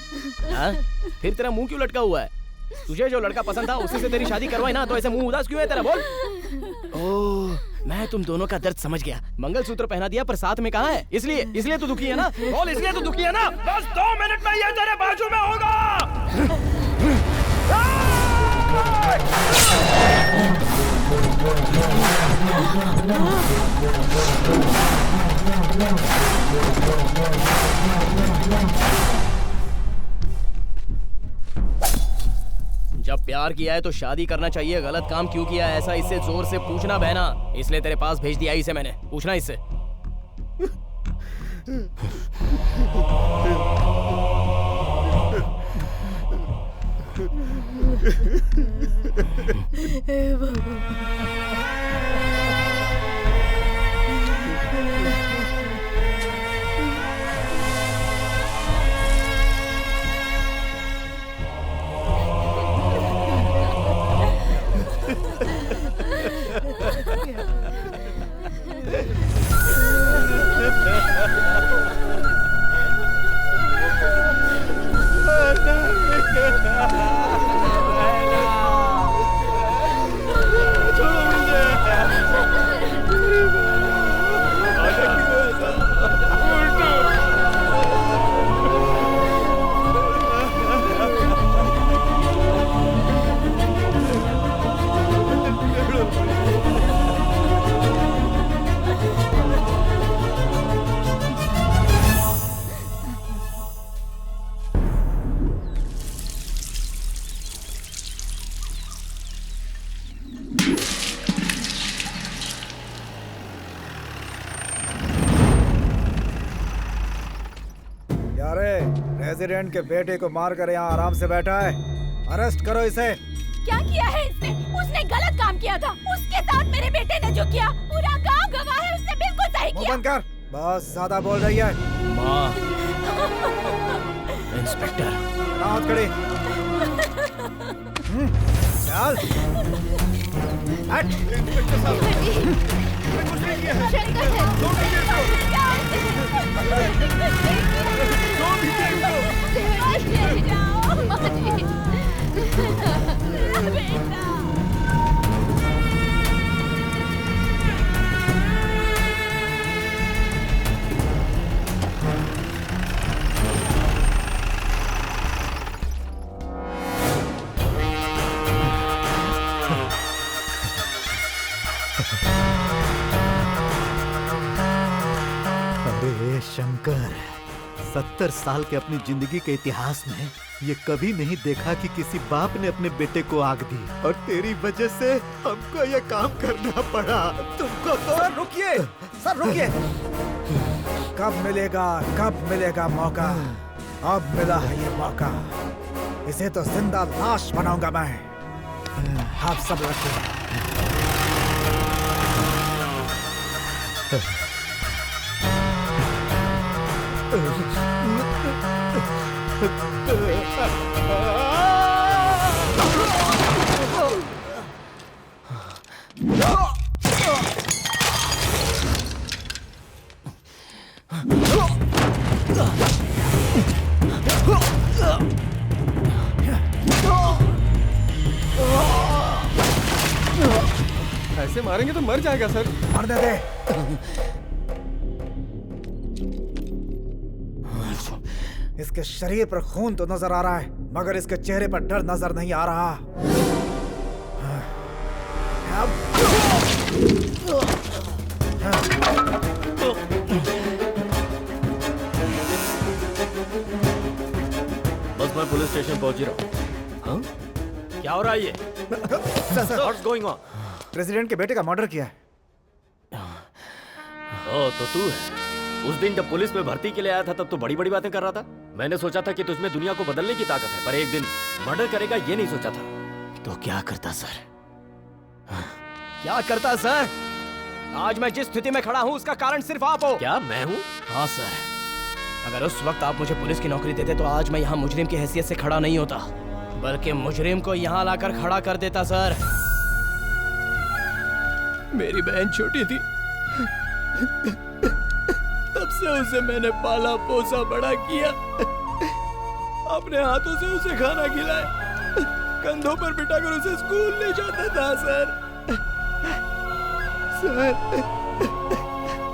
हाँ? फिर तेरा मुंह क्यों लटका हुआ है? तुझे जो लड़का पसंद था उसी से तेरी शादी करवाई ना, तो ऐसे मुंह उदास क्यों है तेरा? बोल। ओह मैं तुम दोनों का दर्द समझ गया। मंगलसूत्र पहना दिया पर साथ में कहाँ है? इसलिए तू दुखी है ना? बोल, इसलिए तू दुखी है ना? बस 2 मिनट में ये तेरे बाजू में होगा। जब प्यार किया है तो शादी करना चाहिए। गलत काम क्यों किया है ऐसा इससे जोर से पूछना बहना। इसलिए तेरे पास भेज दिया इसे मैंने, पूछना इससे। प्रेसिडेंट के बेटे को मारकर यहाँ आराम से बैठा है। अरेस्ट करो इसे। क्या किया है इसने? उसने गलत काम किया था। उसके साथ मेरे बेटे ने जो किया पूरा गांव गवाह है। उसने बिल्कुल सही किया। बंद कर, बहुत ज्यादा बोल रही है। माँ इंस्पेक्टर हाथ खड़ी। चल इंस्पेक्टर साहब कुछ नहीं किया अरे शंकर, 70 साल के अपनी जिंदगी के इतिहास में ये कभी नहीं देखा कि किसी बाप ने अपने बेटे को आग दी, और तेरी वजह से हमको ये काम करना पड़ा। तुमको तो सर रुकिए, सर रुकिए। कब मिलेगा मौका? अब मिला है ये मौका। इसे तो जिंदा लाश बनाऊंगा मैं। आप सब रखिए। ऐसे मारेंगे तो मर जाएगा सर। मरने दे। इसके शरीर पर खून तो नजर आ रहा है, मगर इसके चेहरे पर डर नजर नहीं आ रहा। बस मैं पुलिस स्टेशन पहुंच ही रहा हूँ। हाँ? क्या हो रहा है ये? What's going on? प्रेसिडेंट के बेटे का मर्डर किया है। ओह, तो तू है। उस दिन जब पुलिस में भर्ती के लिए आया था तब तो बड़ी बड़ी बातें कर रहा था। मैंने सोचा था कि तुझमें दुनिया को बदलने की ताकत है, पर एक दिन मर्डर करेगा ये नहीं सोचा था। तो क्या करता सर? क्या करता सर? आज मैं जिस स्थिति में खड़ा हूँ उसका कारण सिर्फ आप हो। क्या मैं हूँ? हाँ सर, अगर उस वक्त आप मुझे पुलिस की नौकरी देते तो आज मैं यहाँ मुजरिम की हैसियत से खड़ा नहीं होता, बल्कि मुजरिम को यहाँ लाकर खड़ा कर देता। सर, मेरी बहन छोटी थी, तब से उसे मैंने पाला पोसा बड़ा किया, अपने हाथों से उसे खाना खिलाया, कंधों पर बिठाकर उसे स्कूल ले जाता था। सर,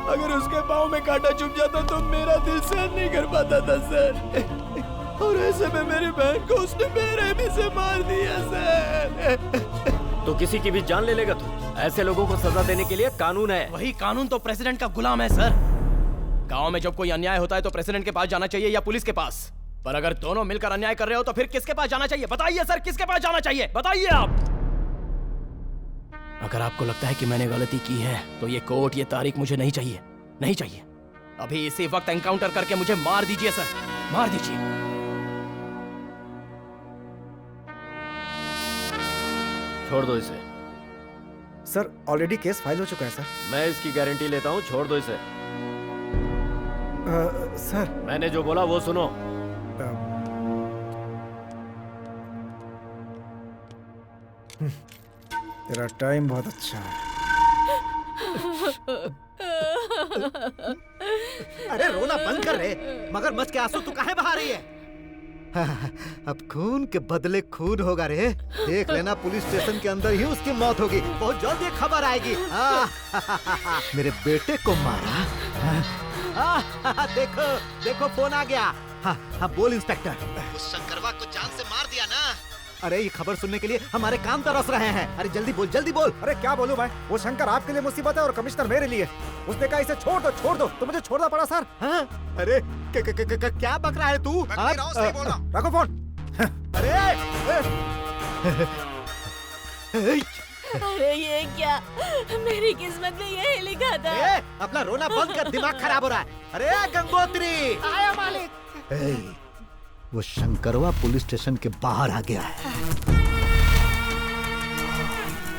अगर उसके पाँव में कांटा चुभ जाता तो मेरा दिल सहन नहीं कर पाता था सर, और ऐसे में मेरी बहन को उसने बेरहमी से मार दिया सर। तो किसी की भी जान ले लेगा तू? ऐसे लोगों को सजा देने के लिए कानून है। वही कानून तो प्रेसिडेंट का गुलाम है सर। गांव में जब कोई अन्याय होता है तो प्रेसिडेंट के पास जाना चाहिए या पुलिस के पास, पर अगर दोनों मिलकर अन्याय कर रहे हो तो फिर किसके पास जाना चाहिए? बताइए सर, किसके पास जाना चाहिए? बताइए आप। अगर आपको लगता है कि मैंने गलती की है तो ये कोर्ट, ये तारीख मुझे नहीं चाहिए, नहीं चाहिए। अभी इसी वक्त एनकाउंटर करके मुझे मार दीजिए सर, मार दीजिए। छोड़ दो इसे। सर, ऑलरेडी केस फाइल हो चुका है सर। मैं इसकी गारंटी लेता हूँ, छोड़ दो इसे। सर, मैंने जो बोला वो सुनो। तेरा टाइम बहुत अच्छा है। अरे रोना बंद कर रे, मगरमच्छ के आंसू तू काहे बहा रही है? अब खून के बदले खून होगा रे। देख लेना, पुलिस स्टेशन के अंदर ही उसकी मौत होगी। बहुत जल्द ये खबर आएगी। मेरे बेटे को मारा। देखो देखो, फोन आ गया। हाँ, बोल इंस्पेक्टर। उस शंकरवा को जान से मार दिया ना? अरे ये खबर सुनने के लिए हमारे कान तरस रहे हैं। अरे जल्दी बोल, जल्दी बोल। अरे क्या बोलूं मैं? वो शंकर आपके लिए मुसीबत है और कमिश्नर मेरे लिए। उसने कहा इसे छोड़ दो, तो मुझे छोड़ना पड़ा सर। हाँ? अरे क्या बक रहा है तू? रखो फोन। अरे ये क्या? मेरी किस्मत में यही लिखा था। अपना रोना बंद कर, दिमाग खराब हो रहा है। अरे गंगोत्री, आया मालिक। वो शंकरवा पुलिस स्टेशन के बाहर आ गया है।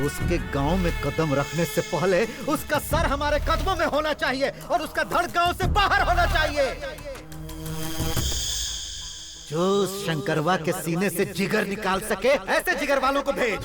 उसके गांव में कदम रखने से पहले उसका सर हमारे कदमों में होना चाहिए और उसका धड़ गांव से बाहर होना चाहिए। जो उस शंकरवा के सीने से जिगर निकाल सके, ऐसे जिगर वालों को भेज।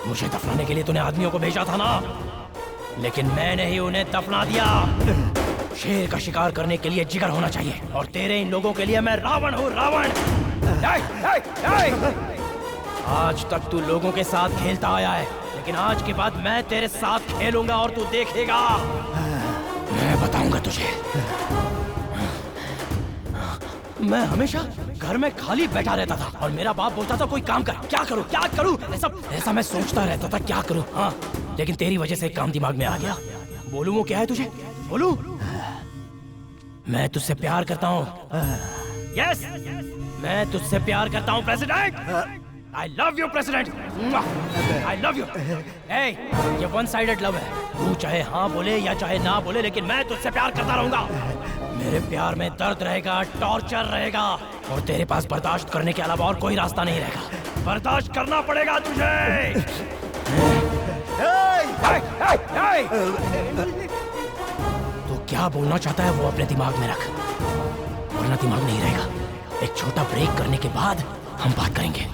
मुझे दफनाने के लिए तूने आदमियों को भेजा था ना, लेकिन मैंने ही उन्हें दफना दिया। शेर का शिकार करने के लिए जिगर होना चाहिए, और तेरे इन लोगों के लिए मैं रावण हूँ, रावण। आज तक तू लोगों के साथ खेलता आया है, लेकिन आज के बाद मैं तेरे साथ खेलूंगा और तू देखेगा। मैं बताऊंगा तुझे। मैं हमेशा घर में खाली बैठा रहता था और मेरा बाप बोलता था कोई काम कर। क्या करूं, क्या करूं, ऐसा मैं सोचता रहता था क्या करूं। हाँ, लेकिन तेरी वजह से एक काम दिमाग में आ गया। बोलूं वो क्या है तुझे? बोलूं? मैं तुझसे प्यार करता हूँ। यस, मैं तुझसे प्यार करता हूँ president. I love you, president. I love you। ये वन साइडेड लव है। तू चाहे हाँ बोले या चाहे ना बोले, लेकिन मैं तुझसे प्यार करता रहूंगा। मेरे प्यार में दर्द रहेगा, टॉर्चर रहेगा, और तेरे पास बर्दाश्त करने के अलावा और कोई रास्ता नहीं रहेगा। बर्दाश्त करना पड़ेगा तुझे। तो क्या बोलना चाहता है वो अपने दिमाग में रख, वरना दिमाग नहीं रहेगा। एक छोटा ब्रेक करने के बाद हम बात करेंगे।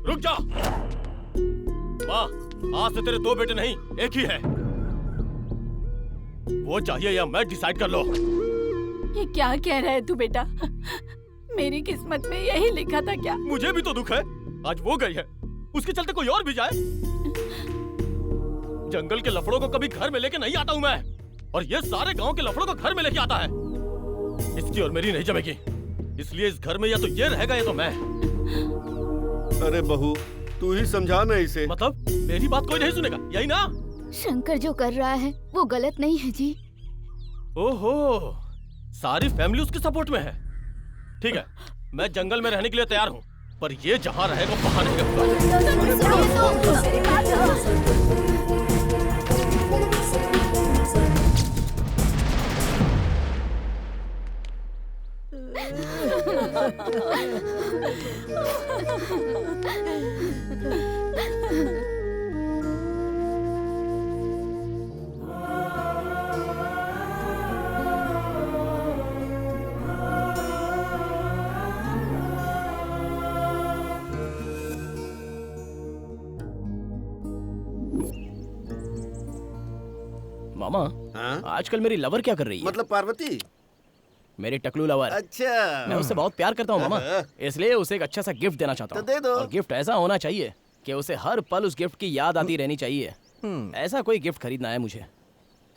रुक जा। माँ, आज से तेरे दो बेटे नहीं, एक ही है। वो चाहिए या मैं डिसाइड कर लो। ये क्या कह रहा है तू बेटा? मेरी किस्मत में यही लिखा था क्या? मुझे भी तो दुख है। आज वो गई है, उसके चलते कोई और भी जाए। जंगल के लफड़ों को कभी घर में लेके नहीं आता हूँ मैं, और ये सारे गांव के लफड़ों को घर में लेके आता है। इसकी और मेरी नहीं जमेगी, इसलिए इस घर में या तो ये रहेगा या तो मैं। अरे बहू, तू ही समझा ना इसे। मतलब मेरी बात कोई नहीं सुनेगा, यही ना? शंकर जो कर रहा है वो गलत नहीं है जी। ओहो, सारी फैमिली उसके सपोर्ट में है। ठीक है, मैं जंगल में रहने के लिए तैयार हूँ, पर ये जहाँ रहेगा वहाँ नहीं रहूंगा। मामा, आजकल मेरी लवर क्या कर रही है? मतलब पार्वती? मेरी टकलू लवर। अच्छा। मैं उससे बहुत प्यार करता हूँ मामा, इसलिए उसे एक अच्छा सा गिफ्ट देना चाहता हूँ। तो दे दो। और गिफ्ट ऐसा होना चाहिए कि उसे हर पल उस गिफ्ट की याद आती रहनी चाहिए। ऐसा कोई गिफ्ट खरीदना है मुझे।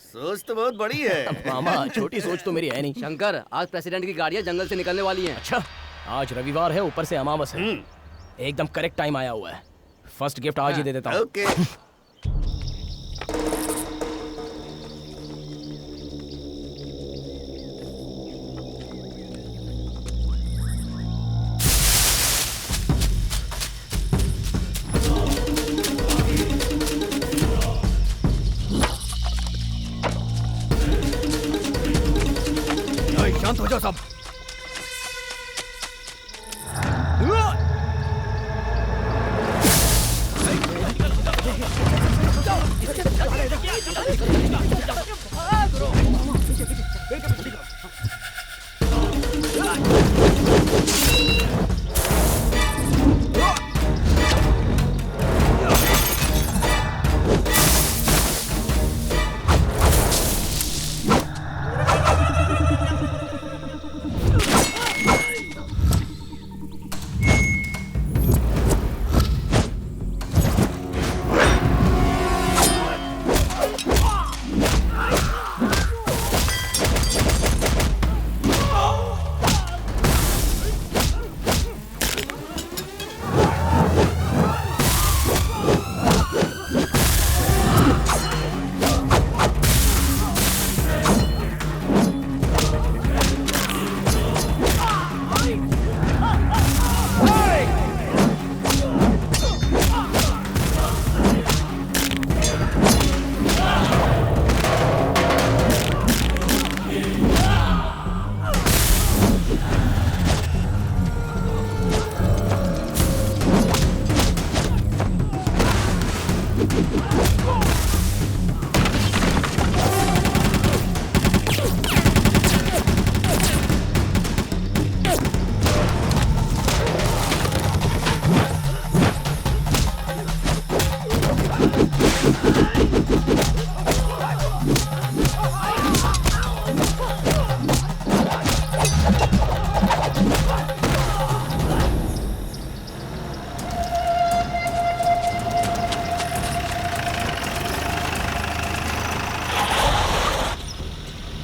सोच तो बहुत बड़ी है। मामा, छोटी सोच तो मेरी है नहीं। शंकर, आज प्रेसिडेंट की गाड़ियाँ जंगल से निकलने वाली हैं। अच्छा, आज रविवार है, ऊपर से अमावस है। एकदम करेक्ट टाइम आया हुआ है। फर्स्ट गिफ्ट आज ही दे देता हूँ। ओके। शांत हो जाओ सब।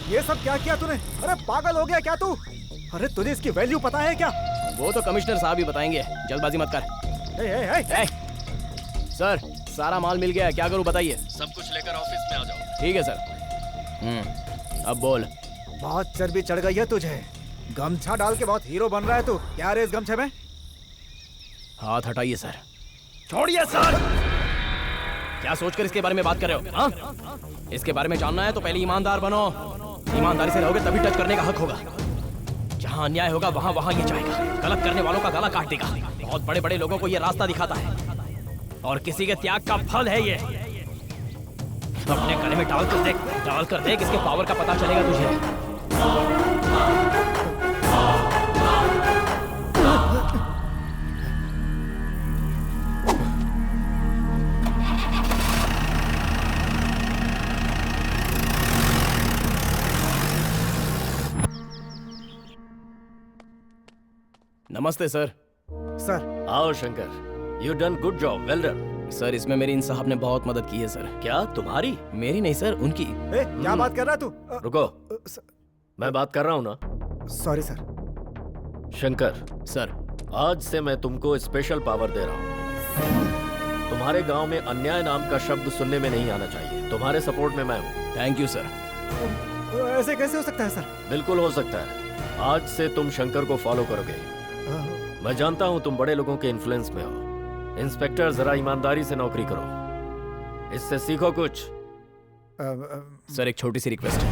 ये सब क्या किया तूने? अरे पागल हो गया क्या तू? अरे तुझे इसकी वैल्यू पता है क्या? वो तो कमिश्नर साहब ही बताएंगे, जल्दबाजी मत कर। सर, सारा माल मिल गया है, क्या करूं बताइए? सब कुछ लेकर ऑफिस में आ जाओ। ठीक है सर। अब बोल। बहुत चर्बी चढ़ गई है तुझे। गमछा डाल के बहुत हीरो बन रहा है तू। क्या रे इस गमछे में? हाथ हटाइए सर। छोड़िए सर। क्या सोचकर इसके बारे में बात कर रहे हो? हाँ? इसके बारे में जानना है तो पहले ईमानदार बनो। ईमानदारी से रहोगे तभी टच करने का हक होगा। जहाँ अन्याय होगा वहाँ वहाँ ये जाएगा। गलत करने वालों का गला काट देगा। बहुत बड़े बड़े लोगों को ये रास्ता दिखाता है और किसी के त्याग का फल है ये। अपने गले में डाल कर देख इसके पावर का पता चलेगा तुझे। नमस्ते सर। सर आओ Shankar, you done good job, well done. Sir इसमें मेरी इन साहब ने बहुत मदद की है सर। क्या तुम्हारी? मेरी नहीं सर, उनकी। क्या बात कर रहा है तू? रुको, मैं बात कर रहा हूँ ना। Sorry sir. शंकर सर, आज से मैं तुमको स्पेशल पावर दे रहा हूँ। तुम्हारे गांव में अन्याय नाम का शब्द सुनने में नहीं आना चाहिए। तुम्हारे सपोर्ट में मैं हूँ। Thank you sir. ऐसे कैसे हो सकता है सर? बिल्कुल हो सकता है। आज से तुम शंकर को फॉलो करोगे। मैं जानता हूँ तुम बड़े लोगों के इन्फ्लुएंस में हो। इंस्पेक्टर, जरा ईमानदारी से नौकरी करो, इससे सीखो कुछ। सर एक छोटी सी रिक्वेस्ट है।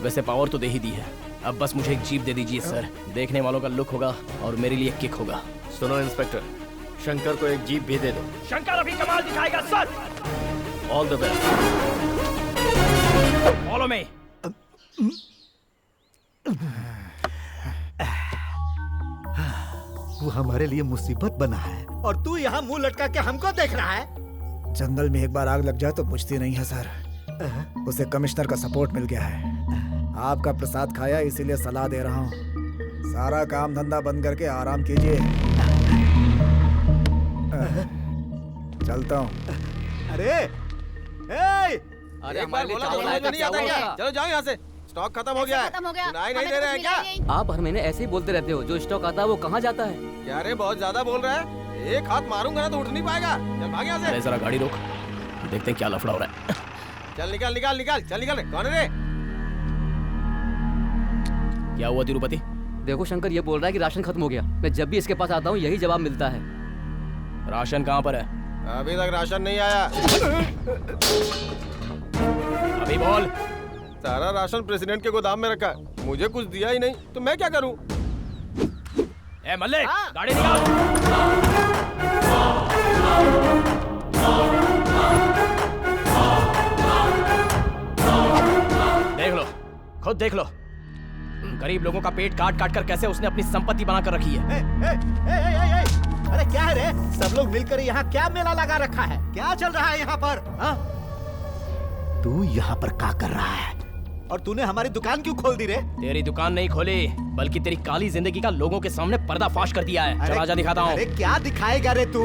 वैसे पावर तो दे ही दी है, अब बस मुझे एक जीप दे दीजिए सर। देखने वालों का लुक होगा और मेरे लिए किक होगा। सुनो इंस्पेक्टर, शंकर को एक जीप भी दे दो। शंकर अभी कमाल दिखाएगा sir. All the best. Follow me. वो हमारे लिए मुसीबत बना है और तू यहाँ मुंह लटका के हमको देख रहा है। जंगल में एक बार आग लग जाए तो बुझती नहीं है सर। उसे कमिश्नर का सपोर्ट मिल गया है। आपका प्रसाद खाया इसीलिए सलाह दे रहा हूँ। सारा काम धंधा बंद करके आराम कीजिए। चलता हूँ। अरे एक बार बोला तो नहीं आता क्या? चलो जाओ यहाँ से, स्टॉक खत्म हो गया है। सुनाई नहीं दे रहे हैं क्या? आप हर महीने ऐसे ही बोलते रहते हो, जो स्टॉक आता है वो कहाँ जाता है? क्या रे, बहुत ज्यादा बोल रहा है। एक हाथ मारूंगा ना तो उठ नहीं पाएगा। चल भाग यहाँ से। अरे जरा गाड़ी रोक, देखते हैं क्या लफड़ा हो रहा है। चल निकाल निकाल निकाल, चल निकाल। कौन है रे? क्या हुआ तिरुपति? देखो शंकर ये बोल रहा है कि राशन खत्म हो गया। मैं जब भी इसके पास आता हूँ यही जवाब मिलता है। राशन कहाँ पर है? अभी तक राशन नहीं आया। अभी बोल। सारा राशन प्रेसिडेंट के गोदाम में रखा है, मुझे कुछ दिया ही नहीं तो मैं क्या करूं? ए मल्लिक, गाड़ी निकाल। देख लो, खुद देख लो, गरीब लोगों का पेट काट काट कर कैसे उसने अपनी संपत्ति बनाकर रखी है। अरे क्या है रे? सब लोग मिलकर यहाँ क्या मेला लगा रखा है? क्या चल रहा है यहाँ पर? तू यहाँ पर क्या कर रहा है? और तूने हमारी दुकान क्यों खोल दी रे? तेरी दुकान नहीं खोली, बल्कि तेरी काली जिंदगी का लोगों के सामने पर्दाफाश कर दिया है। चल आजा दिखाता हूँ। अरे क्या दिखाएगा रे तू?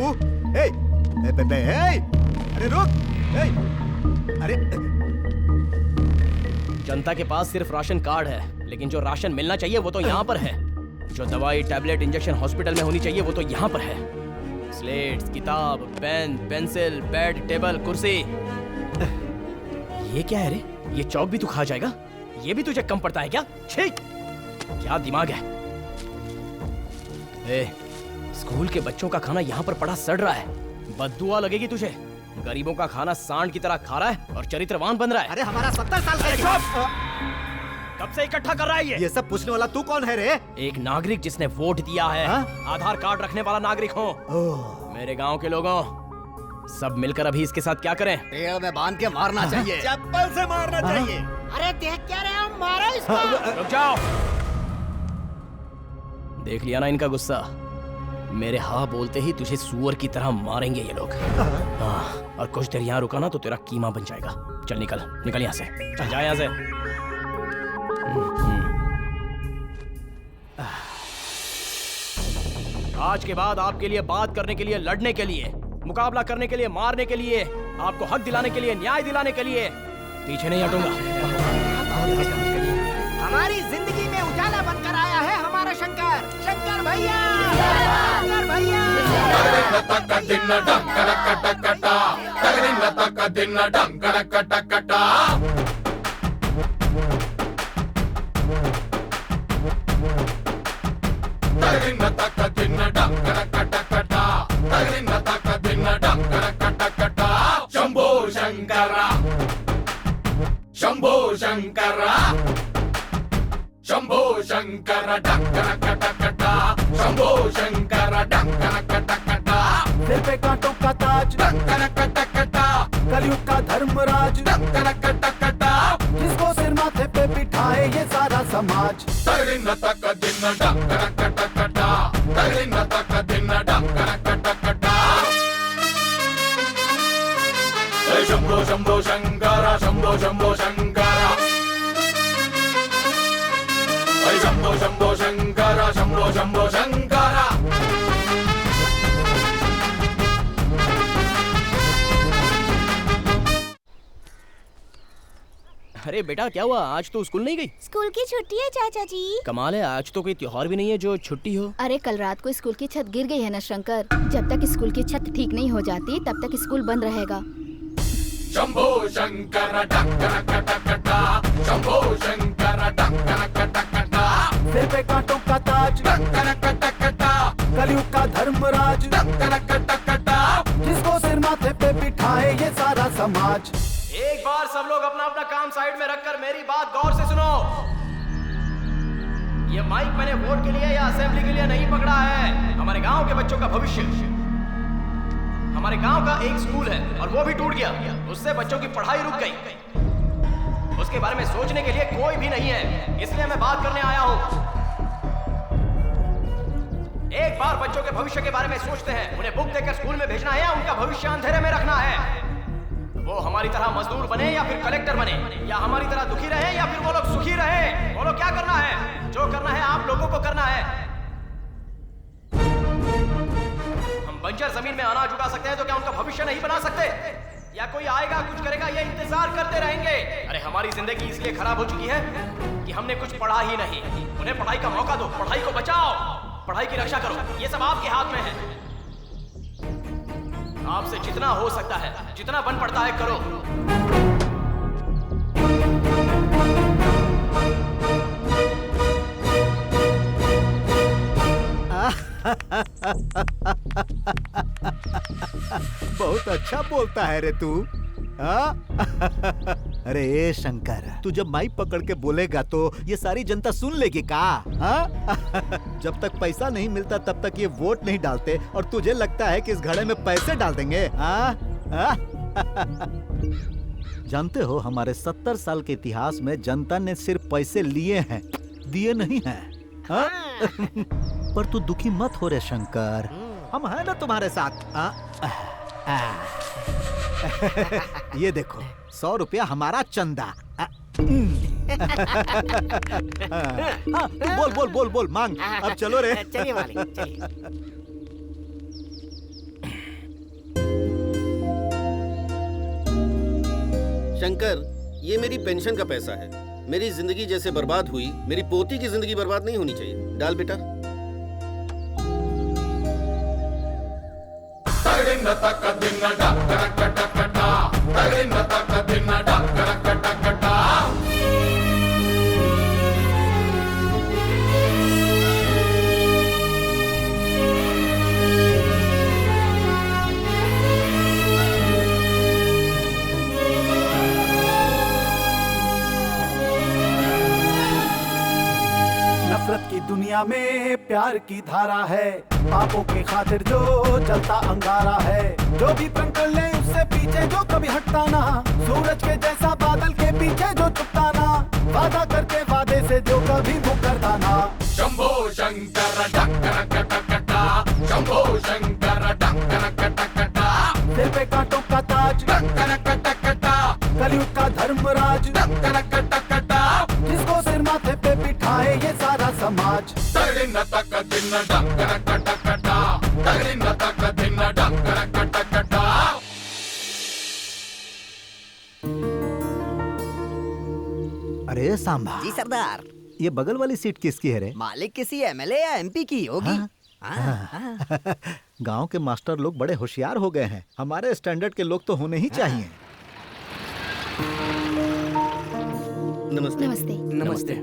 अरे रुक! अरे जनता के पास सिर्फ राशन कार्ड है, लेकिन जो राशन मिलना चाहिए वो तो यहाँ पर है। जो दवाई, टैबलेट, इंजेक्शन हॉस्पिटल में होनी चाहिए वो तो यहाँ पर है। स्लेट्स, किताब, पेन, पेंसिल, बेड, टेबल, कुर्सी। ये क्या है रे? ये चौक भी तू खा जाएगा? ये भी तुझे कम पड़ता है क्या? ठीक, क्या दिमाग है? ए, स्कूल के बच्चों का खाना यहाँ पर पड़ा सड़ रहा है, बददुआ लगेगी तुझे। गरीबों का खाना सांड की तरह खा रहा है और चरित्रवान बन रहा है। अरे हमारा 70 साल का कब से इकट्ठा कर रहा है ये सब पूछने वाला तू कौन है रे? एक नागरिक जिसने वोट दिया है। आधार कार्ड रखने वाला नागरिक हूँ। मेरे गांव के लोगों, सब मिलकर अभी इसके साथ क्या करें? पेड़ में बांध के मारना चाहिए। चप्पल से मारना चाहिए। अरे देख क्या रहे हो, मारो इसको। रुक जाओ। देख लिया ना इनका गुस्सा। मेरे हाँ बोलते ही तुझे सुअर की तरह मारेंगे ये लोग। हाँ, और कुछ देर यहाँ रुका ना तो तेरा कीमा बन जाएगा। चल निकल निकल यहाँ से, चल जा यहाँ से। आज के बाद आपके लिए बात करने के लिए, लड़ने के लिए, मुकाबला करने के लिए, मारने के लिए, आपको हक दिलाने के लिए, न्याय दिलाने के लिए पीछे नहीं हटूंगा। हमारी जिंदगी में उजाला बनकर आया है हमारा शंकर। शंकर भैया, शंकर भैया। Shambho Shankara, Shambho Shankara, Shambho Shankar Dunker कटकटा, Shambho Shankar Dunker कटकटा। सिर पे कांटों का ताज, डंकर कटकटा, कलयुग का धर्मराज, डंकर कटकटा, जिसको सिर माथे पे बिठाए ये सारा समाज। तगड़िन तक दिन डंकर कटकटा, तगड़िन तक दिन डंकर कटकटा। शंभो शंभो शंकर, शंभो शंभो शंकर, शंभो शंभो शंकर, शंभो शंभो शंकर। अरे बेटा क्या हुआ, आज तो स्कूल नहीं गई? स्कूल की छुट्टी है चाचा जी। कमाल है, आज तो कोई त्योहार भी नहीं है जो छुट्टी हो। अरे कल रात को स्कूल की छत गिर गई है ना शंकर। जब तक स्कूल की छत ठीक नहीं हो जाती तब तक स्कूल बंद रहेगा। Shambho Shankar Dunker कटकटा, Shambho Shankar Dunker कटकटा। सिर पे कांटों का ताज, डंकर कटकटा, कलयुग का धर्मराज, डंकर कटकटा, जिसको सिर माथे पे बिठाए ये सारा समाज। एक बार सब लोग अपना अपना काम साइड में रखकर मेरी बात गौर से सुनो। ये माइक मैंने वोट के लिए या असेंबली के लिए नहीं पकड़ा है। हमारे गांव के बच्चों का भविष्य। हमारे गांव का एक स्कूल है और वो भी टूट गया, उससे बच्चों की पढ़ाई रुक गई। उसके बारे में सोचने के लिए कोई भी नहीं है, इसलिए मैं बात करने आया हूं। एक बार बच्चों के भविष्य के बारे में सोचते हैं, उन्हें बुक देकर स्कूल में भेजना है या उनका भविष्य अंधेरे में रखना है। वो हमारी तरह मजदूर बने या फिर कलेक्टर बने, या हमारी तरह दुखी रहे या फिर वो लोग सुखी रहे। बोलो क्या करना है? जो करना है आप लोगों को करना है। हम बंजर जमीन में अनाज उगा सकते हैं तो क्या उनका भविष्य नहीं बना सकते? या कोई आएगा कुछ करेगा, ये इंतजार करते रहेंगे? अरे हमारी जिंदगी इसलिए खराब हो चुकी है कि हमने कुछ पढ़ा ही नहीं। उन्हें पढ़ाई का मौका दो, पढ़ाई को बचाओ, पढ़ाई की रक्षा करो। ये सब आपके हाथ में है। आपसे जितना हो सकता है, जितना बन पड़ता है करो। बहुत अच्छा बोलता है रे तू। अरे ए शंकर, तू जब माइक पकड़ के बोलेगा तो ये सारी जनता सुन लेगी का? जब तक पैसा नहीं मिलता तब तक ये वोट नहीं डालते, और तुझे लगता है कि इस घड़े में पैसे डाल देंगे? जानते हो हमारे 70 साल के इतिहास में जनता ने सिर्फ पैसे लिए हैं, दिए नहीं हैं। पर तू दुखी मत हो रे शंकर, हम हैं ना तुम्हारे साथ। ये देखो 100 रुपया हमारा चंदा। बोल बोल बोल बोल मांग। अब चलो रे। चलिए मालिक, चलिए। शंकर, ये मेरी पेंशन का पैसा है। मेरी जिंदगी जैसे बर्बाद हुई, मेरी पोती की जिंदगी बर्बाद नहीं होनी चाहिए। डाल बेटा। नफरत की दुनिया दुनिया में प्यार की धारा है, पापों की खातिर जो जलता अंगारा है। जो भी प्रण कर ले उससे पीछे जो कभी हटता ना, सूरज के जैसा बादल के पीछे जो छुपता ना, वादा करके वादे से जो कभी मुकरता ना। शंभो शंकर डंकरकटकटा, शंभो शंकर डंकरकटकटा, सिर पे कांटों का ताज डंकरकटकटा, कलयुग का धर्मराज डंकरकटकटा, जिसको सिर माथे पे बिठाए ये सारा समाज। तगड़िन तक दिन डंकरकटकटा, तगड़िन तक दिन डंकरकटकटा। अरे सांभा जी सरदार। ये बगल वाली सीट किसकी है रे? मालिक किसी एमएलए या एमपी की होगी। गांव के मास्टर लोग बड़े होशियार हो गए हैं, हमारे स्टैंडर्ड के लोग तो होने ही चाहिए। नमस्ते। नमस्ते। नमस्ते।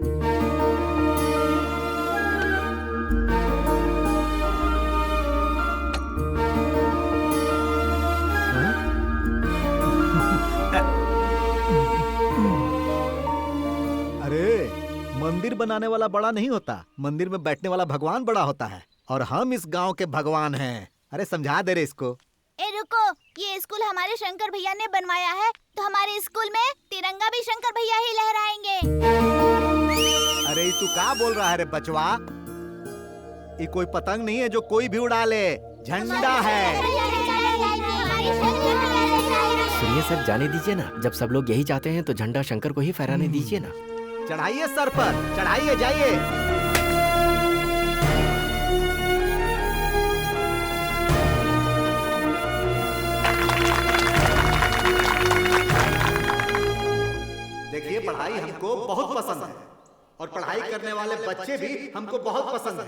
अरे मंदिर बनाने वाला बड़ा नहीं होता, मंदिर में बैठने वाला भगवान बड़ा होता है, और हम इस गांव के भगवान हैं। अरे समझा दे रे इसको। ए रुको, ये स्कूल हमारे शंकर भैया ने बनवाया है, तो हमारे स्कूल में तिरंगा भी शंकर भैया ही लहराएंगे। अरे तू क्या बोल रहा है रे बचवा? ये कोई पतंग नहीं है जो कोई भी उड़ा ले, झंडा है। सुनिए सर, जाने दीजिए ना, जब सब लोग यही चाहते हैं तो झंडा शंकर को ही फहराने दीजिए ना। चढ़ाइए सर पर, चढ़ाइए, जाइए। देखिए पढ़ाई हमको बहुत पसंद है, और पढ़ाई करने वाले बच्चे भी हमको बहुत पसंद है।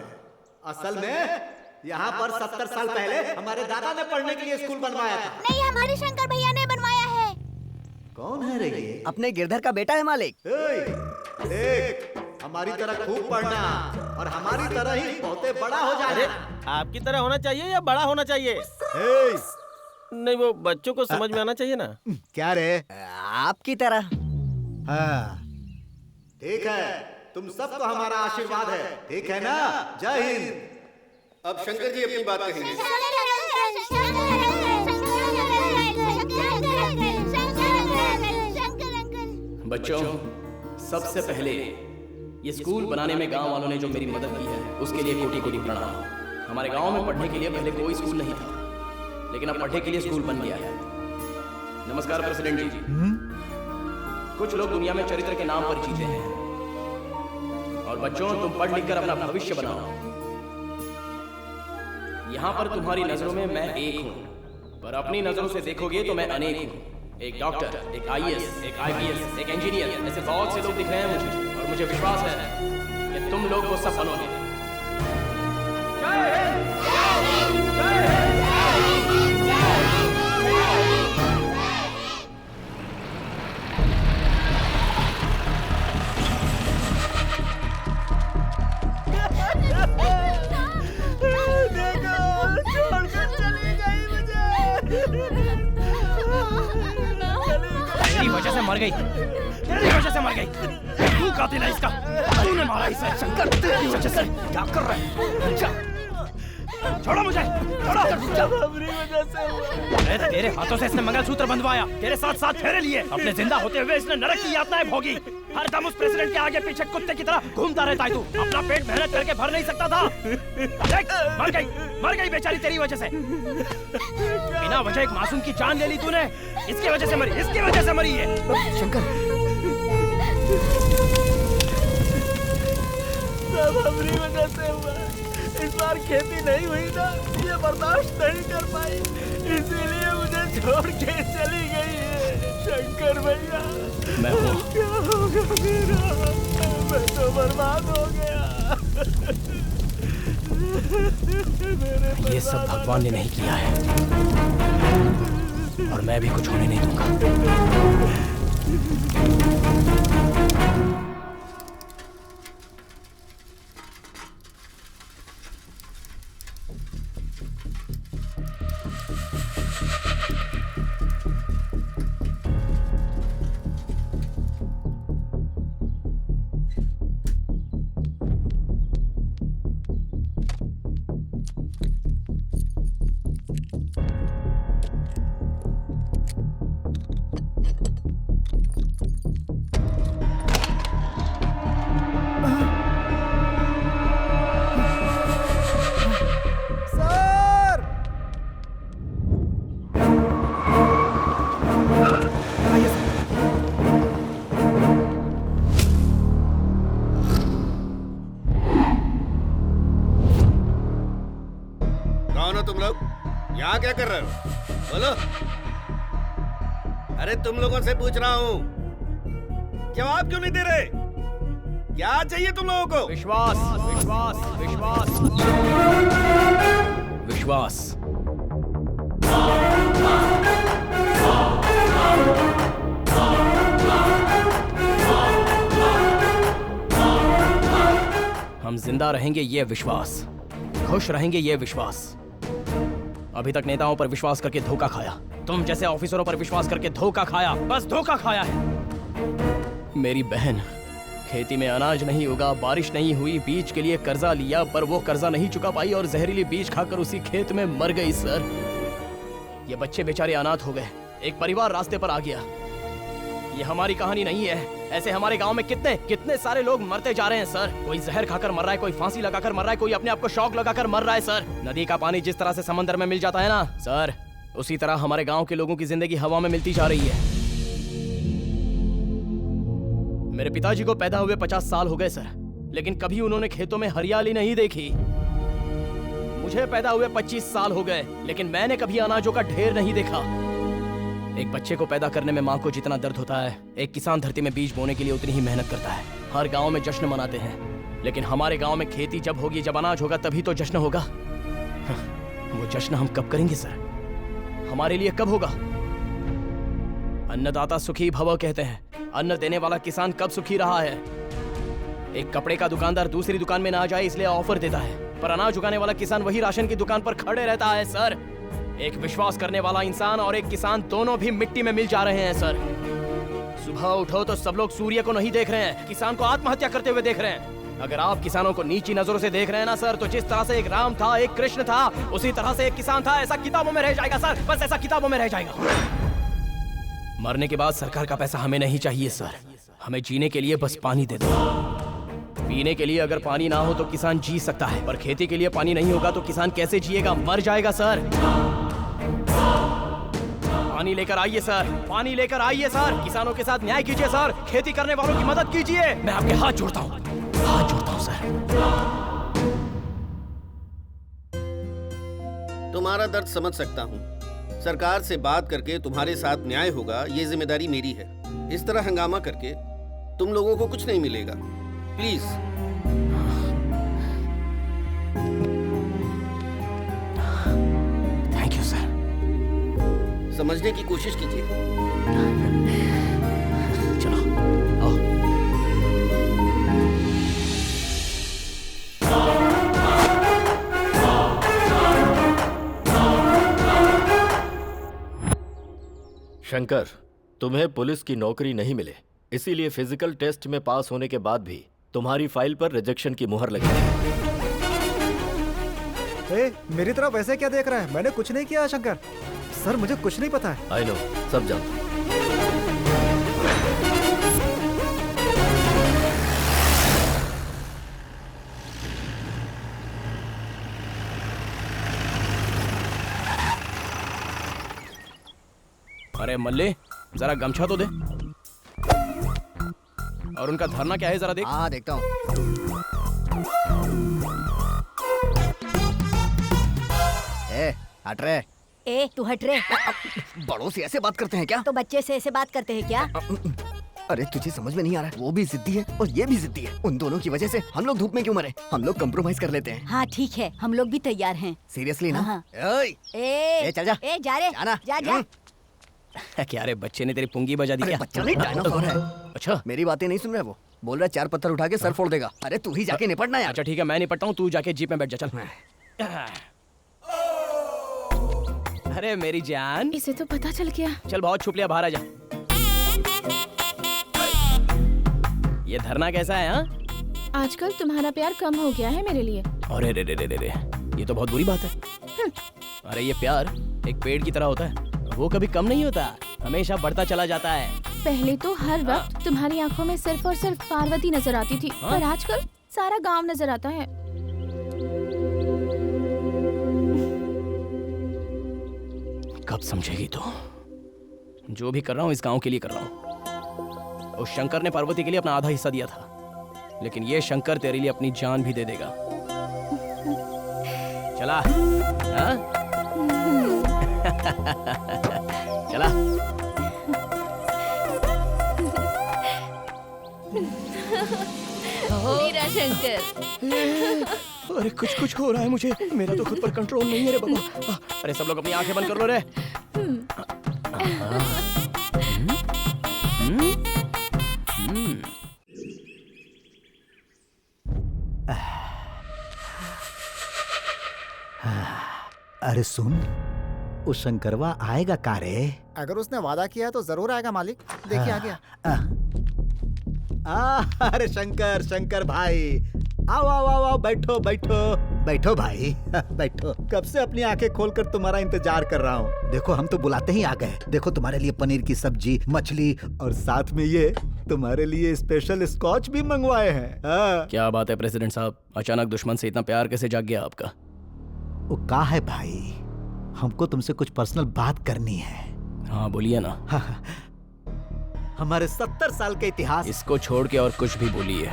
असल में यहाँ पर 70 साल पहले हमारे दादा ने पढ़ने के लिए स्कूल बनवाया था। नहीं, हमारे शंकर भैया ने बनवाया है। कौन है रे ये? अपने गिरधर का बेटा है मालिक। देख, हमारी तरह खूब पढ़ना और हमारी तरह ही बहुत बड़ा हो जाना। आपकी तरह होना चाहिए या बड़ा होना चाहिए? नहीं, वो बच्चों को समझ में आना चाहिए ना। क्या रे? आपकी तरह। हाँ ठीक है, तुम सबको हमारा आशीर्वाद है, ठीक है ना? जय हिंद। अब शंकर जी अपनी बात कहेंगे। बच्चों, सबसे पहले ये स्कूल बनाने में गांव वालों ने जो मेरी मदद की है उसके लिए कोटि कोटि प्रणाम। हमारे गांव में पढ़ने के लिए पहले कोई स्कूल नहीं था, लेकिन अब पढ़ने के लिए स्कूल बन गया है। नमस्कार प्रेसिडेंट जी। कुछ लोग दुनिया में चरित्र के नाम पर जीते हैं, और बच्चों तुम पढ़ लिख कर अपना भविष्य बनाओ। यहाँ पर तुम्हारी नजरों में मैं एक हूँ, पर अपनी नजरों से देखोगे तो मैं अनेक हूँ। एक डॉक्टर, एक आईएएस, एक आईपीएस, एक इंजीनियर, ऐसे बहुत से लोग दिख रहे हैं मुझे, और मुझे विश्वास है कि तुम लोग वो सब बनोगे। जय हिंद! जय हिंद! जय हिंद! तेरी वजह से मर गई, तेरी वजह से मर गई। तू कातिल है इसका, तूने मारा इसे। शंकर, तेरी वजह से। क्या कर रहा है? छोड़ो मुझे, छोड़ो। मेरी वजह से अरे तेरे हाथों से इसने मंगलसूत्र बंधवाया, तेरे साथ साथ फेरे लिए। अपने जिंदा होते हुए इसने नरक की यातनाएं भोगी। हर दम उस प्रेसिडेंट के आगे पीछे कुत्ते की तरह घूमता रहता है तू। अपना पेट मेहनत करके भर नहीं सकता था। देख, मर गई बेचारी तेरी वजह से। बिना वजह एक मासूम की जान ले ली तूने। इसकी वजह से मरी, इसकी वजह से मरी है। शंकर, सब हमारी वजह से हुआ। इस बार खेती नहीं हुई ना, ये बर्दाश्त नहीं कर पाई, इसीलिए मुझे छोड़ के चली गई है। शंकर भैया, मैं हूँ। क्या होगा मेरा? मैं तो बर्बाद हो गया। ये सब भगवान ने नहीं किया है, और मैं भी कुछ होने नहीं दूंगा। कौन हो तुम लोग? यहाँ क्या कर रहे हो? बोलो। अरे तुम लोगों से पूछ रहा हूँ, जवाब क्यों नहीं दे रहे? क्या चाहिए तुम लोगों को? विश्वास, विश्वास, विश्वास, विश्वास। हम जिंदा रहेंगे ये विश्वास, खुश रहेंगे ये विश्वास। अभी तक नेताओं पर विश्वास करके धोखा खाया, तुम जैसे ऑफिसरों पर विश्वास करके धोखा खाया, बस धोखा खाया है। मेरी बहन, खेती में अनाज नहीं उगा, बारिश नहीं हुई, बीज के लिए कर्जा लिया, पर वो कर्जा नहीं चुका पाई और जहरीली बीज खाकर उसी खेत में मर गई। सर, ये बच्चे बेचारे अनाथ हो गए, एक परिवार रास्ते पर आ गया। ये हमारी कहानी नहीं है, ऐसे हमारे गांव में कितने सारे लोग मरते जा रहे हैं सर। कोई जहर खाकर मर रहा है, कोई फांसी लगाकर मर रहा है, कोई अपने आप को शॉक लगाकर मर रहा है सर। नदी का पानी जिस तरह से समंदर में मिल जाता है ना सर, उसी तरह हमारे गांव के लोगों की जिंदगी हवा में मिलती जा रही है। मेरे पिताजी को पैदा हुए 50 साल हो गए सर, लेकिन कभी उन्होंने खेतों में हरियाली नहीं देखी। मुझे पैदा हुए 25 साल हो गए, लेकिन मैंने कभी अनाजों का ढेर नहीं देखा। एक बच्चे को पैदा करने में माँ को जितना दर्द होता है, एक किसान धरती में बीज बोने के लिए उतनी ही मेहनत करता है। हर गांव में जश्न मनाते हैं, लेकिन हमारे गांव में खेती जब होगी, जब अनाज होगा, तभी तो जश्न होगा। वो जश्न हम कब करेंगे सर? हमारे लिए कब होगा? अन्नदाता सुखी भव कहते हैं, अन्न देने वाला किसान कब सुखी रहा है? एक कपड़े का दुकानदार दूसरी दुकान में ना जाए इसलिए ऑफर देता है, पर अनाज उगाने वाला किसान वही राशन की दुकान पर खड़े रहता है सर। एक विश्वास करने वाला इंसान और एक किसान दोनों भी मिट्टी में मिल जा रहे हैं सर। सुबह उठो तो सब लोग सूर्य को नहीं देख रहे हैं, किसान को आत्महत्या करते हुए देख रहे हैं। अगर आप किसानों को नीची नजरों से देख रहे हैं ना सर, तो जिस तरह से एक राम था, एक कृष्ण था, उसी तरह से एक किसान था। ऐसा किताबों में रह जाएगा सर, बस ऐसा किताबों में रह जाएगा। मरने के बाद सरकार का पैसा हमें नहीं चाहिए सर, हमें जीने के लिए बस पानी दे दो। पीने के लिए अगर पानी ना हो तो किसान जी सकता है, पर खेती के लिए पानी नहीं होगा तो किसान कैसे जिएगा? मर जाएगा सर। पानी लेकर आइए सर, पानी लेकर आइए सर, किसानों के साथ न्याय कीजिए सर, खेती करने वालों की मदद कीजिए। मैं आपके हाथ जोड़ता हूँ, हाथ जोड़ता हूँ सर। तुम्हारा दर्द समझ सकता हूँ। सरकार से बात करके तुम्हारे साथ न्याय होगा, ये जिम्मेदारी मेरी है। इस तरह हंगामा करके तुम लोगों को कुछ नहीं मिलेगा। Please thank you sir. समझने की कोशिश कीजिए। चलो आओ। शंकर, तुम्हें पुलिस की नौकरी नहीं मिले, इसीलिए फिजिकल टेस्ट में पास होने के बाद भी तुम्हारी फाइल पर रिजेक्शन की मुहर लगी है। मेरी तरफ ऐसे क्या देख रहा है? मैंने कुछ नहीं किया शंकर सर, मुझे कुछ नहीं पता है। आई नो, सब जानता हूं। अरे मल्ले, जरा गमछा तो दे। और उनका धरना क्या है जरा देख। हाँ देखता हूँ। हट रहे। ए तू हट रे। बड़ों से ऐसे बात करते हैं क्या? तो बच्चे से ऐसे बात करते हैं क्या? अरे तुझे समझ में नहीं आ रहा है, वो भी जिद्दी है और ये भी जिद्दी है। उन दोनों की वजह से हम लोग धूप में क्यों मरे? हम लोग कंप्रोमाइज कर लेते हैं। हाँ ठीक है, हम लोग भी तैयार हैं। सीरियसली ना? हाँ। ए, चल जा। ए जा रे, जाना। जा जा। क्या रे, बच्चे ने तेरी पुंगी बजा दी क्या? बच्चा नहीं, डायनासोर है। अच्छा, मेरी बातें नहीं सुन रहा है वो। बोल रहा है 4 पत्थर उठा के सर फोड़ देगा। अरे तू ही जाके निपटना यार। अच्छा ठीक है, मैं निपटता हूँ, तू जाके जीप में बैठ जा। चल। अरे मेरी जान, इसे तो पता चल गया। चल बहुत छुप लिया, बाहर आ जा। ये धरना कैसा है? हाँ, आजकल तुम्हारा प्यार कम हो गया है मेरे लिए। अरे रे रे रे रे, ये तो बहुत बुरी बात है। अरे ये प्यार एक पेड़ की तरह होता है, वो कभी कम नहीं होता, हमेशा बढ़ता चला जाता है। पहले तो हर वक्त तुम्हारी आंखों में सिर्फ और सिर्फ पार्वती नजर आती थी, पर आजकल सारा गांव नजर आता है। कब समझेगी तू? जो भी कर रहा हूँ इस गांव के लिए कर रहा हूँ। उस शंकर ने पार्वती के लिए अपना आधा हिस्सा दिया था, लेकिन ये शंकर तेरे लिए अपनी जान भी दे देगा। चला हाँ? चला। मेरा शंकर। अरे कुछ कुछ हो रहा है मुझे, मेरा तो खुद पर कंट्रोल नहीं है रे बाबा। अरे सब लोग अपनी आंखें बंद कर लो रे। अरे सुन, उस शंकरवा आएगा का रे? अगर उसने वादा किया है तो जरूर आएगा मालिक। देखिए आ गया। अरे शंकर, शंकर भाई, आओ आओ आओ आओ, बैठो बैठो बैठो भाई बैठो। कब से अपनी आंखें खोलकर तुम्हारा इंतजार कर रहा हूँ। देखो हम तो बुलाते ही आ गए। देखो तुम्हारे लिए पनीर की सब्जी, मछली और साथ में ये तुम्हारे लिए स्पेशल स्कॉच भी मंगवाए हैं। क्या बात है प्रेसिडेंट साहब, अचानक दुश्मन से इतना प्यार कैसे जाग गया आपका? वो का है भाई, हमको तुमसे कुछ पर्सनल बात करनी है। हाँ बोलिए ना। हमारे 70 साल के इतिहास। इसको छोड़ के और कुछ भी बोलिए।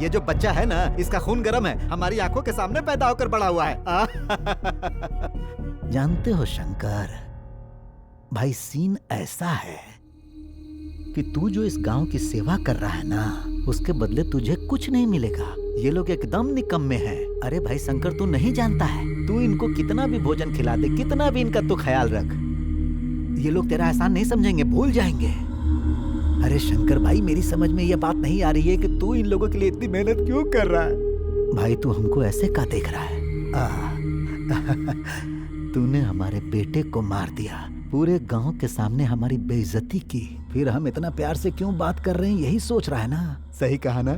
ये जो बच्चा है ना, इसका खून गर्म है, हमारी आंखों के सामने पैदा होकर बड़ा हुआ है। जानते हो शंकर भाई, सीन ऐसा है कि तू जो इस गांव की सेवा कर रहा है ना, उसके बदले तुझे कुछ नहीं मिलेगा। ये लोग एकदम निकम्मे हैं। अरे भाई शंकर, तू नहीं जानता है, तू इनको कितना भी भोजन खिला दे, कितना भी इनका तू ख्याल रख, ये लोग तेरा एहसान नहीं समझेंगे, भूल जाएंगे। अरे शंकर भाई, मेरी समझ में ये बात नहीं आ रही है कि तू इन लोगों के लिए इतनी मेहनत क्यों कर रहा है। भाई तू हमको ऐसे का देख रहा है? तूने हमारे बेटे को मार दिया, पूरे गांव के सामने हमारी बेइज्जती की, फिर हम इतना प्यार से क्यों बात कर रहे हैं, यही सोच रहा है ना? सही कहा ना?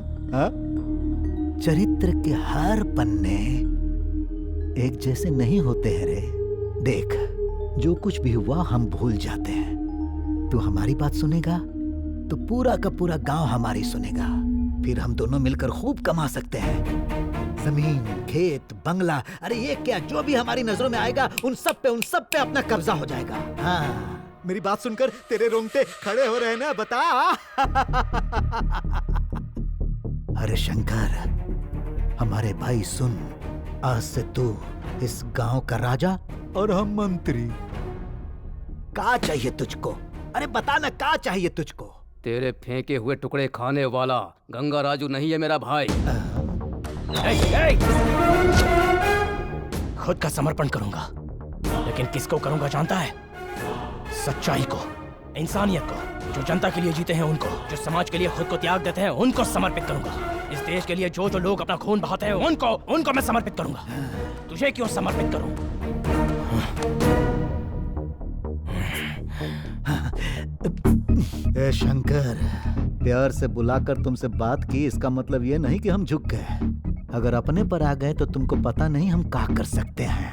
चरित्र के हर पन्ने एक जैसे नहीं होते हैं रे। देख, जो कुछ भी हुआ हम भूल जाते हैं। तू हमारी बात सुनेगा तो पूरा का पूरा गांव हमारी सुनेगा, फिर हम दोनों मिलकर खूब कमा सकते हैं। जमीन, खेत, बंगला, अरे ये क्या, जो भी हमारी नजरों में आएगा उन सब पे अपना कब्जा हो जाएगा। हाँ, मेरी बात सुनकर तेरे रोंगटे खड़े हो रहे हैं ना, बता। अरे शंकर, हमारे भाई सुन, आज से तू इस गांव का राजा और हम मंत्री। क्या चाहिए तुझको? अरे बता ना, क्या चाहिए तुझको? तेरे फेंके हुए टुकड़े खाने वाला गंगा राजू नहीं है मेरा भाई। खुद का समर्पण करूंगा, लेकिन किसको करूंगा जानता है? सच्चाई को, इंसानियत को, जो जनता के लिए जीते हैं उनको, जो समाज के लिए खुद को त्याग देते हैं उनको समर्पित करूंगा। इस देश के लिए जो जो लोग अपना खून बहाते हैं उनको मैं समर्पित करूंगा। तुझे क्यों समर्पित करूं? ए शंकर, प्यार से बुलाकर तुमसे बात की, इसका मतलब ये नहीं कि हम झुक गए। अगर अपने पर आ गए तो तुमको पता नहीं हम क्या कर सकते हैं।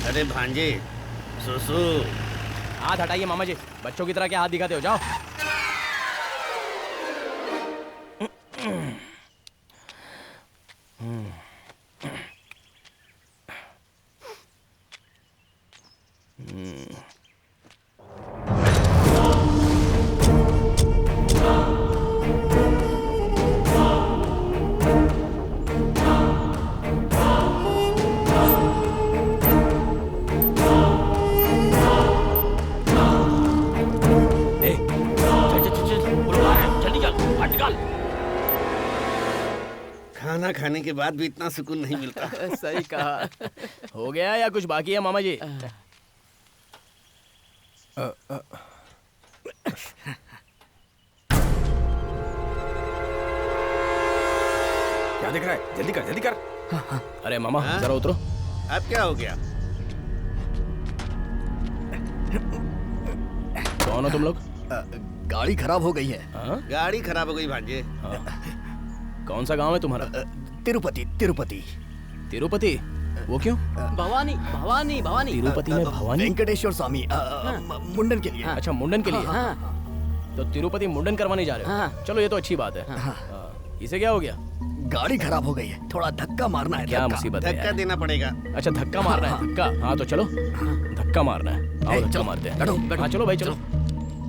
अरे भांजे, सुसु। हाथ हटाइए मामा जी, बच्चों की तरह क्या हाथ दिखाते हो, जाओ। खाना खाने के बाद भी इतना सुकून नहीं मिलता। सही कहा। हो गया या कुछ बाकी है मामा जी? क्या देख रहा है? जल्दी कर, जल्दी कर। अरे मामा जरा उतरो। अब क्या हो गया? कौन हो तुम लोग? गाड़ी खराब हो गई है। गाड़ी खराब हो गई भांजे। कौन सा गांव है तुम्हारा? तिरुपति तिरुपति तिरुपति। वो क्यों? भवानी भवानी भवानी। तिरुपति में भवानी? वेंकटेश्वर स्वामी मुंडन के लिए। अच्छा मुंडन के लिए। तो तिरुपति मुंडन करवाने जा रहे हो? चलो ये तो अच्छी बात है। इसे क्या हो गया? गाड़ी खराब हो गई है, थोड़ा धक्का मारना है। क्या मुसीबत है? धक्का देना पड़ेगा। अच्छा धक्का मारना है। धक्का? हाँ तो चलो धक्का मारना है। आओ धक्का मारते हैं। हाँ चलो भाई चलो।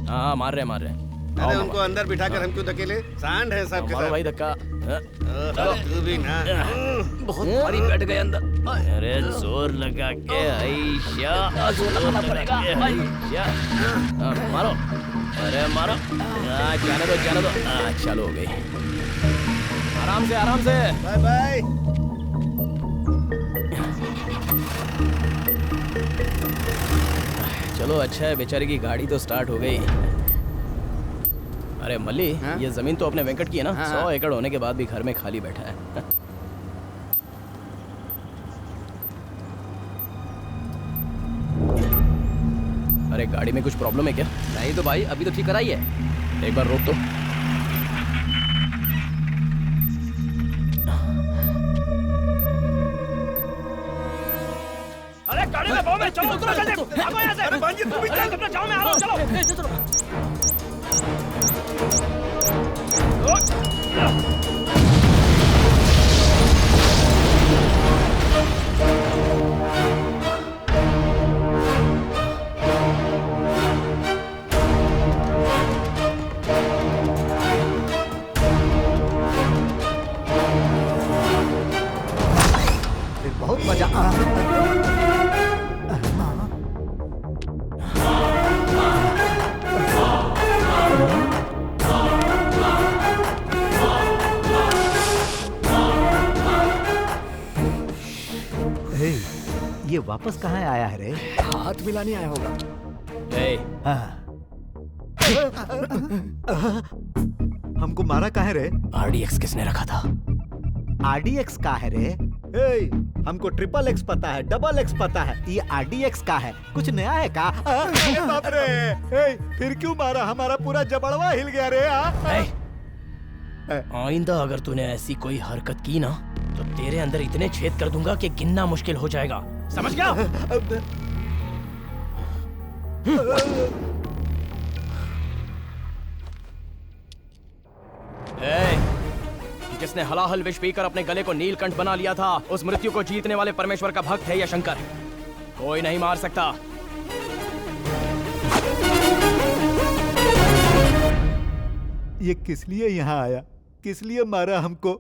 हाँ मार रहे हैं। अरे उनको अंदर बिठाकर हम क्यों धकेले? सांड है सब के मारो सब। भाई धक्का। तू भी ना। बहुत भारी बैठ गए अंदर। अरे जोर लगा के जोर लगाना पड़ेगा। मारो। अरे मारो। जाने दो जाने दो। चलो हो गई। आराम से आराम से। Bye bye. चलो अच्छा है, बेचारे की गाड़ी तो स्टार्ट हो गई। अरे मल्ली, ये जमीन तो अपने वेंकट की है ना? 100 एकड़ होने के बाद भी घर में खाली बैठा है। अरे गाड़ी में कुछ प्रॉब्लम है क्या? नहीं तो भाई अभी तो ठीक कराई है। एक बार रोक तो। अरे गाड़ी में भाव में चलो उतरो जल्दी। भागो यहाँ से। अरे भांजी तू भी चल। अपना जाओ में आ रहा हूँ चलो। बहुत मजा आ ये वापस कहाँ आया है रे? हाथ मिलाने आया होगा। हमको मारा कहाँ है रे? RDX किसने रखा था? RDX का है रे? हमको XXX पता है, XX पता है, ये RDX का है। कुछ नया है का? बाप रे, फिर क्यों मारा? हमारा पूरा जबड़वा हिल गया रे। आइंदा अगर तूने ऐसी कोई हरकत की ना तो तेरे अंदर इतने छेद कर दूंगा कि गिनना मुश्किल हो जाएगा। समझ गया? जिसने हलाहल विष पीकर अपने गले को नीलकंठ बना लिया था, उस मृत्यु को जीतने वाले परमेश्वर का भक्त है या शंकर। कोई नहीं मार सकता। ये किस लिए यहाँ आया? किस लिए मारा हमको?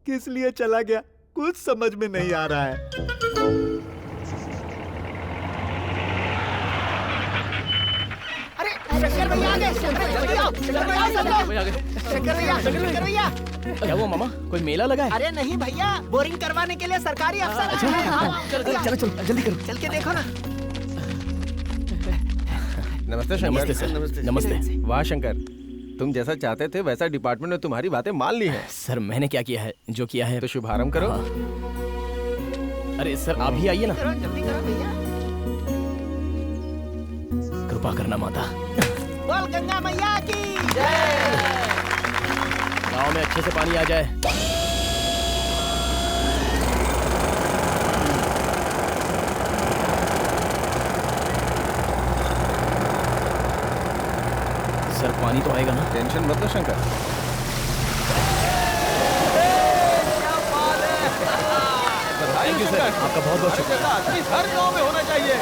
किस लिए चला गया? कुछ समझ में नहीं आ रहा है। शंकर भैया आ गए। शंकर भैया। क्या वो मामा, कोई मेला लगा है? अरे नहीं भैया, बोरिंग करवाने के लिए सरकारी अफसर। चलो जल्दी करो। चल के देखो ना। नमस्ते शंकर। नमस्ते सर। नमस्ते। वाह शंकर, तुम जैसा चाहते थे वैसा डिपार्टमेंट ने तुम्हारी बातें मान ली हैं। सर मैंने क्या किया है? जो किया है तो शुभारंभ करो। अरे सर आप भी आइए ना। जल्दी करो भैया। कृपा करना माता। बोल गंगा मैया की जय। गांव में अच्छे से पानी आ जाए। सर पानी तो आएगा ना? टेंशन मत लो शंकर। थैंक यू सर, आपका बहुत बहुत शुक्रिया। हर गांव में होना चाहिए।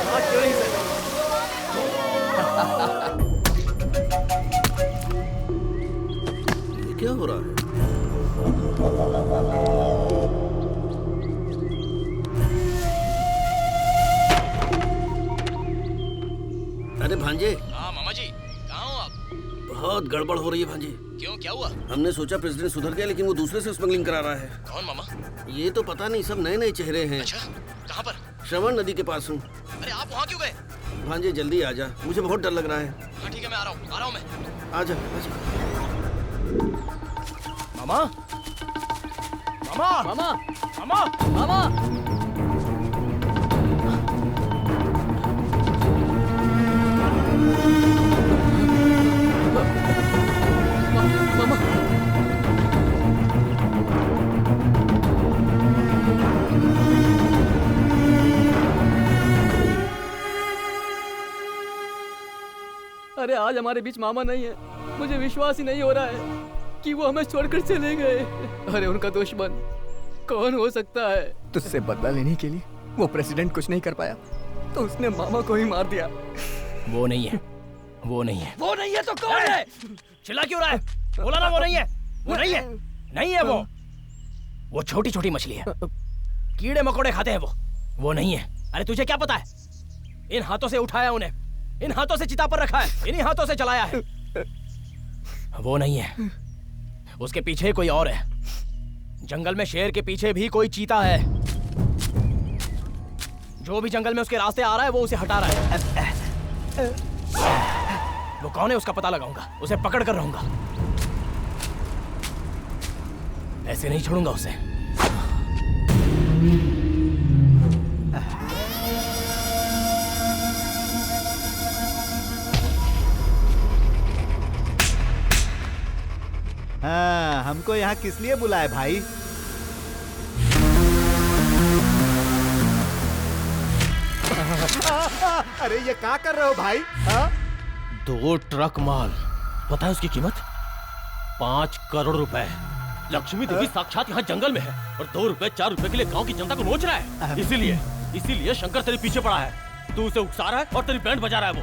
ये क्या हो रहा है? अरे भांजे। हाँ मामा जी, कहाँ हो आप? बहुत गड़बड़ हो रही है भांजे। क्यों, क्या हुआ? हमने सोचा प्रेसिडेंट सुधर गया, लेकिन वो दूसरे से स्मगलिंग करा रहा है। कौन मामा? ये तो पता नहीं, सब नए नए चेहरे हैं। अच्छा, कहाँ पर? श्रवण नदी के पास हूँ। अरे आप वहाँ क्यों गए? भांजे जल्दी आ जा, मुझे बहुत डर लग रहा है। हाँ ठीक है, मैं आ रहा हूँ मैं। आजा मामा, मामा, मामा, मामा, मामा। अरे आज हमारे बीच मामा नहीं है। मुझे विश्वास ही नहीं हो रहा है कि वो हमें छोड़कर चले गए। अरे उनका दुश्मन कौन हो सकता है? तुझसे बदला लेने के लिए वो प्रेसिडेंट कुछ नहीं कर पाया तो उसने मामा को ही मार दिया। वो नहीं है, वो नहीं है। वो नहीं है तो कौन है? चिल्ला क्यों रहा है? बोला ना वो नहीं है, वो नहीं है, नहीं है वो छोटी छोटी मछली है, कीड़े मकोड़े खाते हैं वो नहीं है। अरे तुझे क्या पता है? इन हाथों से उठाया उन्हें, इन हाथों से चिता पर रखा है, इन्हीं हाथों से जलाया है। वो नहीं है, उसके पीछे कोई और है। जंगल में शेर के पीछे भी कोई चीता है। जो भी जंगल में उसके रास्ते आ रहा है वो उसे हटा रहा है। वो कौन है उसका पता लगाऊंगा, उसे पकड़ कर रहूंगा। ऐसे नहीं छोड़ूंगा उसे। हाँ, हमको यहाँ किस लिए बुलाए भाई? अरे ये क्या कर रहे हो भाई? 2 ट्रक माल। पता है उसकी कीमत? 5 करोड़ रुपए। लक्ष्मी देवी साक्षात यहाँ जंगल में है और 2 रुपए 4 रुपए के लिए गांव की जनता को नोच रहा है। इसीलिए शंकर तेरे पीछे पड़ा है। तू उसे उकसा रहा है और तेरी बैंड बजा रहा है। वो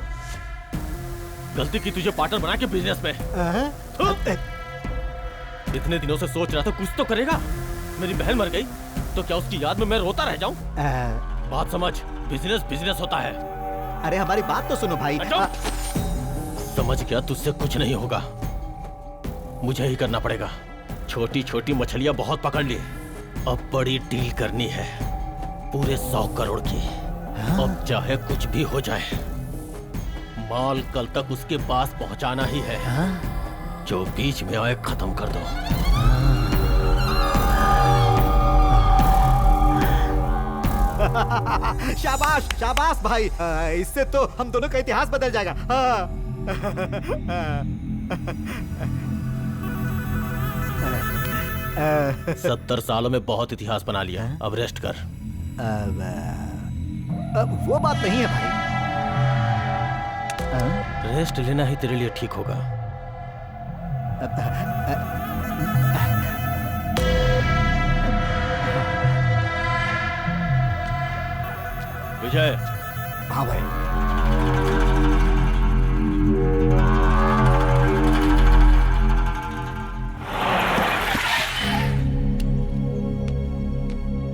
गलती की तुझे पार्टनर बना के बिजनेस में। इतने दिनों से सोच रहा था कुछ तो करेगा। मेरी बहन मर गई तो क्या उसकी याद में मैं रोता रह जाऊं? बात समझ, बिजनेस होता है। अरे हमारी बात तो सुनो भाई। समझ गया, तुझसे कुछ नहीं होगा। मुझे ही करना पड़ेगा। छोटी छोटी मछलियां बहुत पकड़ ली, अब बड़ी डील करनी है, पूरे 100 करोड़ की। अब चाहे कुछ भी हो जाए, माल कल तक उसके पास पहुंचाना ही है। जो बीच में आए खत्म कर दो। शाबाश शाबाश भाई, इससे तो हम दोनों का इतिहास बदल जाएगा। 70 सालों में बहुत इतिहास बना लिया, अब रेस्ट कर। अब वो बात नहीं है भाई। रेस्ट लेना ही तेरे लिए ठीक होगा। विजय। हाँ भाई।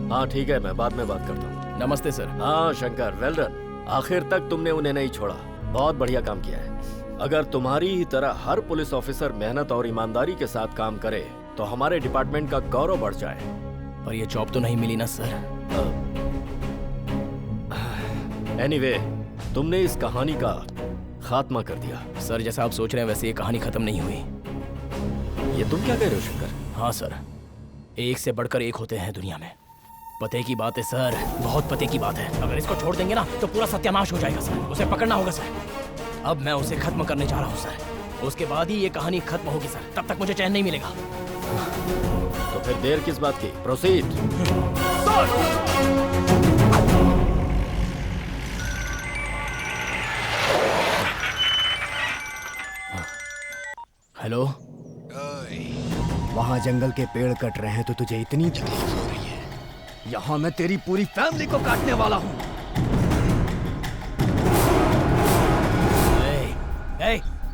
हाँ ठीक है, मैं बाद में बात करता हूँ। नमस्ते सर। हाँ शंकर, वेल डन। आखिर तक तुमने उन्हें नहीं छोड़ा, बहुत बढ़िया काम किया है। अगर तुम्हारी ही तरह हर पुलिस ऑफिसर मेहनत और ईमानदारी के साथ काम करे तो हमारे डिपार्टमेंट का गौरव बढ़ जाए। पर ये जॉब तो नहीं मिली ना सर। एनीवे, तुमने इस कहानी का खात्मा कर दिया। सर जैसा आप सोच रहे हैं वैसे ये कहानी खत्म नहीं हुई। ये तुम क्या कह रहे हो शंकर? हाँ सर, एक से बढ़कर एक होते हैं दुनिया में। पते की बात है सर, बहुत पते की बात है। अगर इसको छोड़ देंगे ना तो पूरा सत्यानाश हो जाएगा सर। उसे पकड़ना होगा सर। अब मैं उसे खत्म करने जा रहा हूँ सर। उसके बाद ही ये कहानी खत्म होगी सर, तब तक मुझे चैन नहीं मिलेगा। तो फिर देर किस बात की? प्रोसीड। हेलो। वहाँ जंगल के पेड़ कट रहे हैं तो तुझे इतनी तकलीफ हो रही है। यहाँ मैं तेरी पूरी फैमिली को काटने वाला हूँ।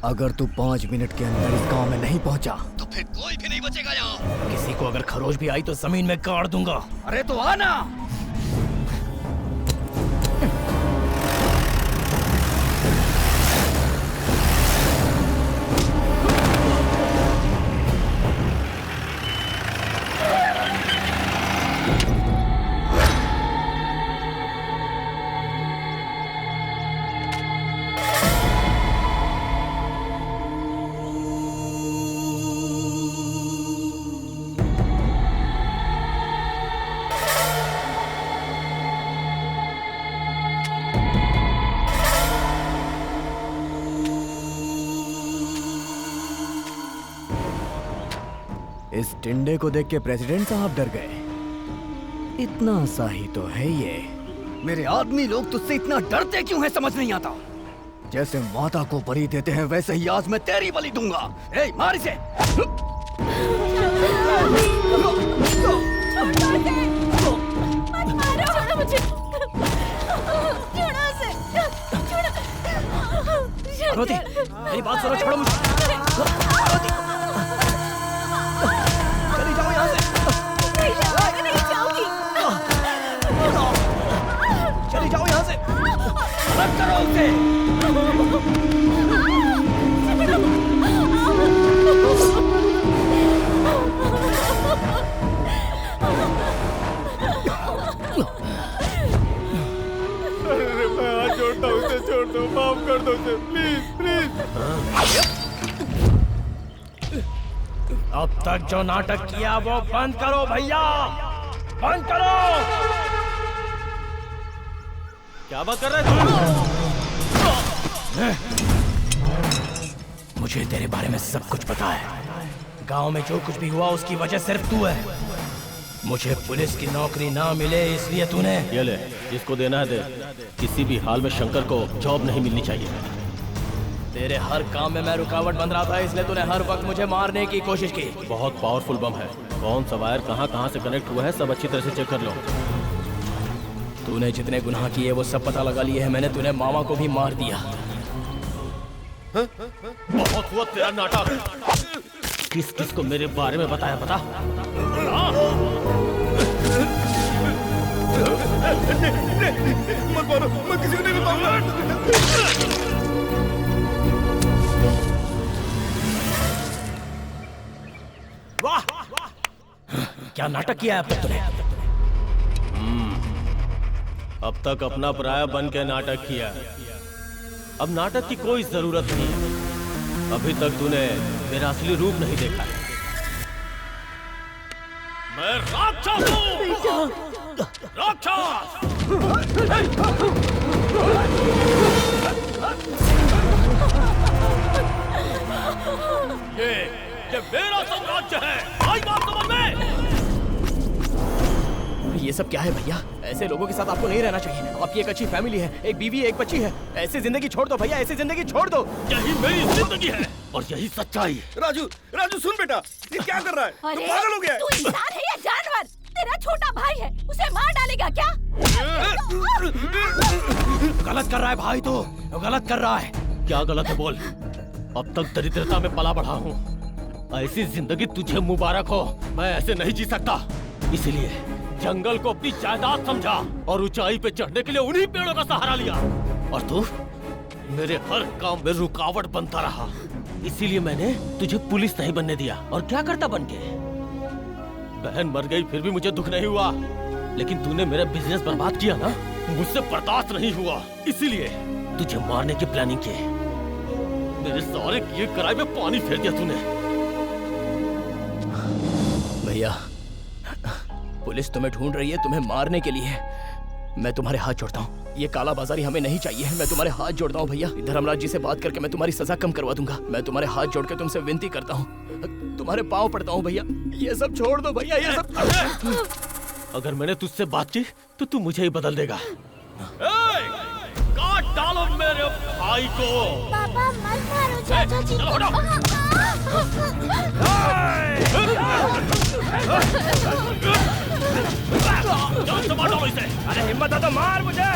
अगर तू 5 मिनट के अंदर इस गांव में नहीं पहुंचा तो फिर कोई भी नहीं बचेगा यहाँ। किसी को अगर खरोच भी आई तो जमीन में गाड़ दूंगा। अरे तो आना। इस टिंडे को देख के प्रेसिडेंट साहब डर गए। इतना सा ही तो है ये। मेरे आदमी लोग तुझसे इतना डरते क्यों है समझ नहीं आता। जैसे माता को बलि देते हैं वैसे ही आज मैं तेरी बलि दूंगा। ए, मार इसे। पार्वती, मेरी बात सुनो, छोड़ो मुझे। चली जाओ यहाँ से। नहीं जाऊंगी। चली जाओ यहाँ से। मत करो उसे। मैं हाथ जोड़ता हूँ, उसे छोड़ दो, माफ कर दो उसे, प्लीज प्लीज। अब तक जो नाटक किया वो बंद करो भैया, बंद करो। क्या बात कर रहे थे? मुझे तेरे बारे में सब कुछ पता है। गांव में जो कुछ भी हुआ उसकी वजह सिर्फ तू है। मुझे पुलिस की नौकरी ना मिले इसलिए तूने। ये ले, जिसको देना है दे। किसी भी हाल में शंकर को जॉब नहीं मिलनी चाहिए। तेरे हर काम में मैं रुकावट बन रहा था, इसलिए तूने हर वक्त मुझे मारने की कोशिश की। बहुत पावरफुल बम है। कौन सा वायर कहाँ से कनेक्ट हुआ है सब अच्छी तरह से चेक कर लो। तूने जितने गुनाह किए वो सब पता लगा लिए हैं मैंने। तूने मामा को भी मार दिया। बहुत हुआ तेरा नाटक। किस किस को मेरे बारे में बताया पता? मत मारो, मैं किसी को नहीं बताऊंगा। वाह, क्या नाटक किया है अब तक तूने? अब तक अपना पराया बन के नाटक किया। अब नाटक की कोई जरूरत नहीं। अभी तक तूने मेरा असली रूप नहीं देखा है। मैं राक्षस हूँ। राक्षस। ये मेरा साम्राज्य है। आई बात समझ में? ये सब क्या है भैया? ऐसे लोगों के साथ आपको नहीं रहना चाहिए। आपकी एक अच्छी फैमिली है, एक बीवी, एक बच्ची है। ऐसी जिंदगी छोड़ दो भैया, ऐसी जिंदगी छोड़ दो। यही मेरी जिंदगी है और यही सच्चाई। राजू, राजू सुन बेटा, ये क्या कर रहा है? अरे, तू पागल हो गया है? तू इंसान है या जानवर? तेरा छोटा भाई है, उसे मार डालेगा क्या? गलत कर रहा है भाई, तो गलत कर रहा है। क्या गलत है बोल? अब तक दरिद्रता में पला बढ़ा हूँ। ऐसी जिंदगी तुझे मुबारक हो। मैं ऐसे नहीं जी सकता। इसलिए जंगल को अपनी जायदाद समझा और ऊंचाई पे चढ़ने के लिए उन्हीं पेड़ों का सहारा लिया। और तू मेरे हर काम में रुकावट बनता रहा। इसीलिए मैंने तुझे पुलिस नहीं बनने दिया। और क्या करता बन के? बहन मर गई फिर भी मुझे दुख नहीं हुआ। लेकिन तूने मेरा बिजनेस बर्बाद किया ना, मुझसे बर्दाश्त नहीं हुआ। इसीलिए तुझे मारने की प्लानिंग की। मेरे सारे किए कराए में पानी फेर दिया तूने। भैया, पुलिस तुम्हें ढूंढ रही है, तुम्हें मारने के लिए। मैं तुम्हारे हाथ जोड़ता हूँ। ये काला बाजारी हमें नहीं चाहिए। मैं तुम्हारे हाथ जोड़ता हूँ भैया। धर्मराज जी से बात करके मैं तुम्हारी सजा कम करवा दूंगा। मैं तुम्हारे हाथ जोड़ के तुमसे विनती करता हूँ, तुम्हारे पाँव पड़ता हूँ भैया। ये सब छोड़ दो भैया, ये सब। अगर मैंने तुझसे बात की तो तू मुझे ही बदल देगा। काट डालो मेरे भाई को। पापा मत मारो चाचा जी। चलो जान से मारो इसे। अरे हिम्मत है तो मार मुझे।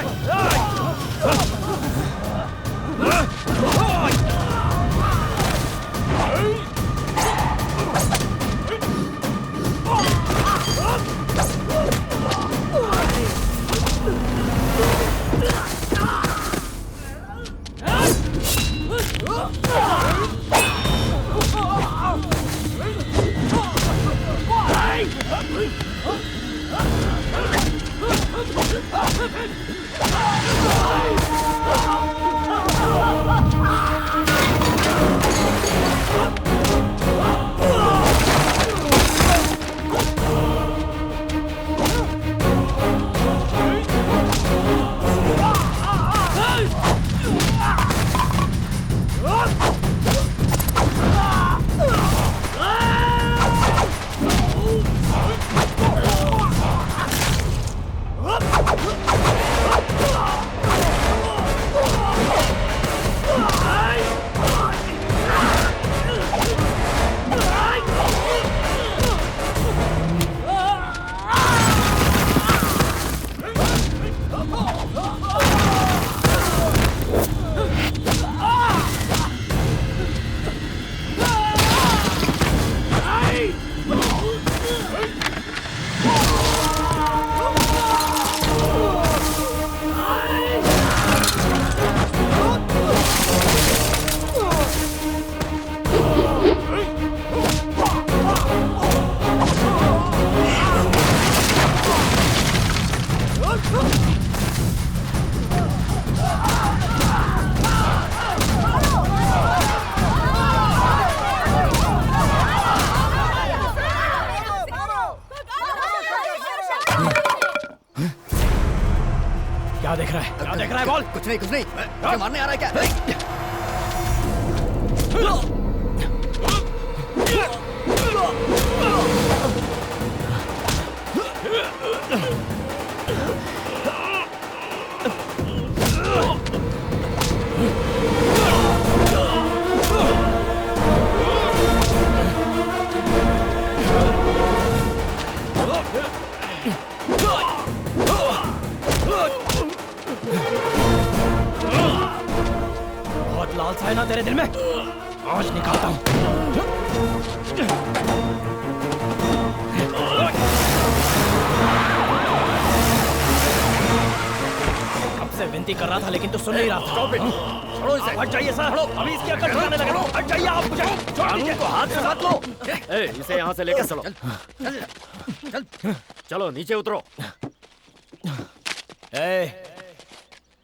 क्या देख रहा है? क्या देख रहा है? बोल। कुछ नहीं, कुछ नहीं। मुझे मारने आ रहा है क्या? बहुत लालसा है ना तेरे दिल में? आज निकालता हूँ। अब से विनती कर रहा था लेकिन तू सुन नहीं रहा था। छोड़ो इसे। हट जाइए सर। अभी इसकी अकल ठिकाने लगा। हट जाइए आप। मुझे कानून को हाथ से मत लो। इसे यहाँ से लेकर चलो। चलो नीचे उतरो।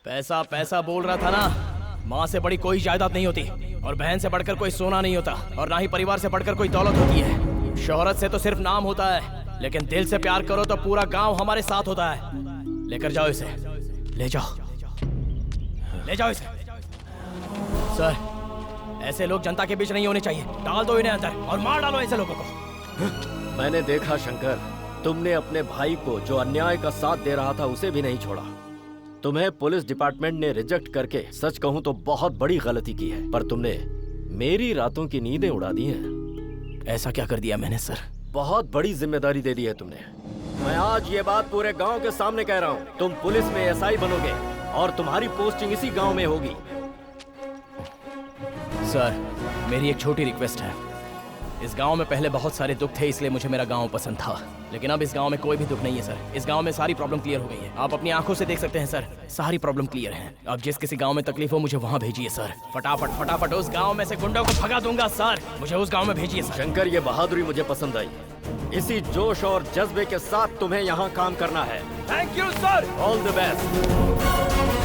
पैसा पैसा बोल रहा था ना। माँ से बड़ी कोई जायदाद नहीं होती और बहन से बढ़कर कोई सोना नहीं होता और ना ही परिवार से बढ़कर कोई दौलत होती है। शोहरत से तो सिर्फ नाम होता है, लेकिन दिल से प्यार करो तो पूरा गांव हमारे साथ होता है। लेकर जाओ इसे। ले जाओ, ले जाओ इसे। सर, ऐसे लोग जनता के बीच नहीं होने चाहिए। डाल दो इन्हें अंदर और मार डालो ऐसे लोगों को। मैंने देखा शंकर, तुमने अपने भाई को जो अन्याय का साथ दे रहा था उसे भी नहीं छोड़ा। तुम्हें पुलिस डिपार्टमेंट ने रिजेक्ट करके सच कहूं तो बहुत बड़ी गलती की है, पर तुमने मेरी रातों की नींदें उड़ा दी हैं। ऐसा क्या कर दिया मैंने सर? बहुत बड़ी जिम्मेदारी दे दी है तुमने। मैं आज ये बात पूरे गांव के सामने कह रहा हूं। तुम पुलिस में एसआई बनोगे और तुम्हारी पोस्टिंग इसी गांव में होगी। सर, मेरी एक छोटी रिक्वेस्ट है। इस गांव में पहले बहुत सारे दुख थे, इसलिए मुझे मेरा गांव पसंद था, लेकिन अब इस गांव में कोई भी दुख नहीं है सर। इस गांव में सारी प्रॉब्लम क्लियर हो गई है। आप अपनी आंखों से देख सकते हैं सर, सारी प्रॉब्लम क्लियर है। अब जिस किसी गांव में तकलीफ हो मुझे वहां भेजिए सर। फटाफट फटाफट उस गांव में से गुंडों को भगा दूंगा सर। मुझे उस गांव में भेजिए सर। शंकर, ये बहादुरी मुझे पसंद आई। इसी जोश और जज्बे के साथ तुम्हें यहाँ काम करना है। Thank you sir. All the best.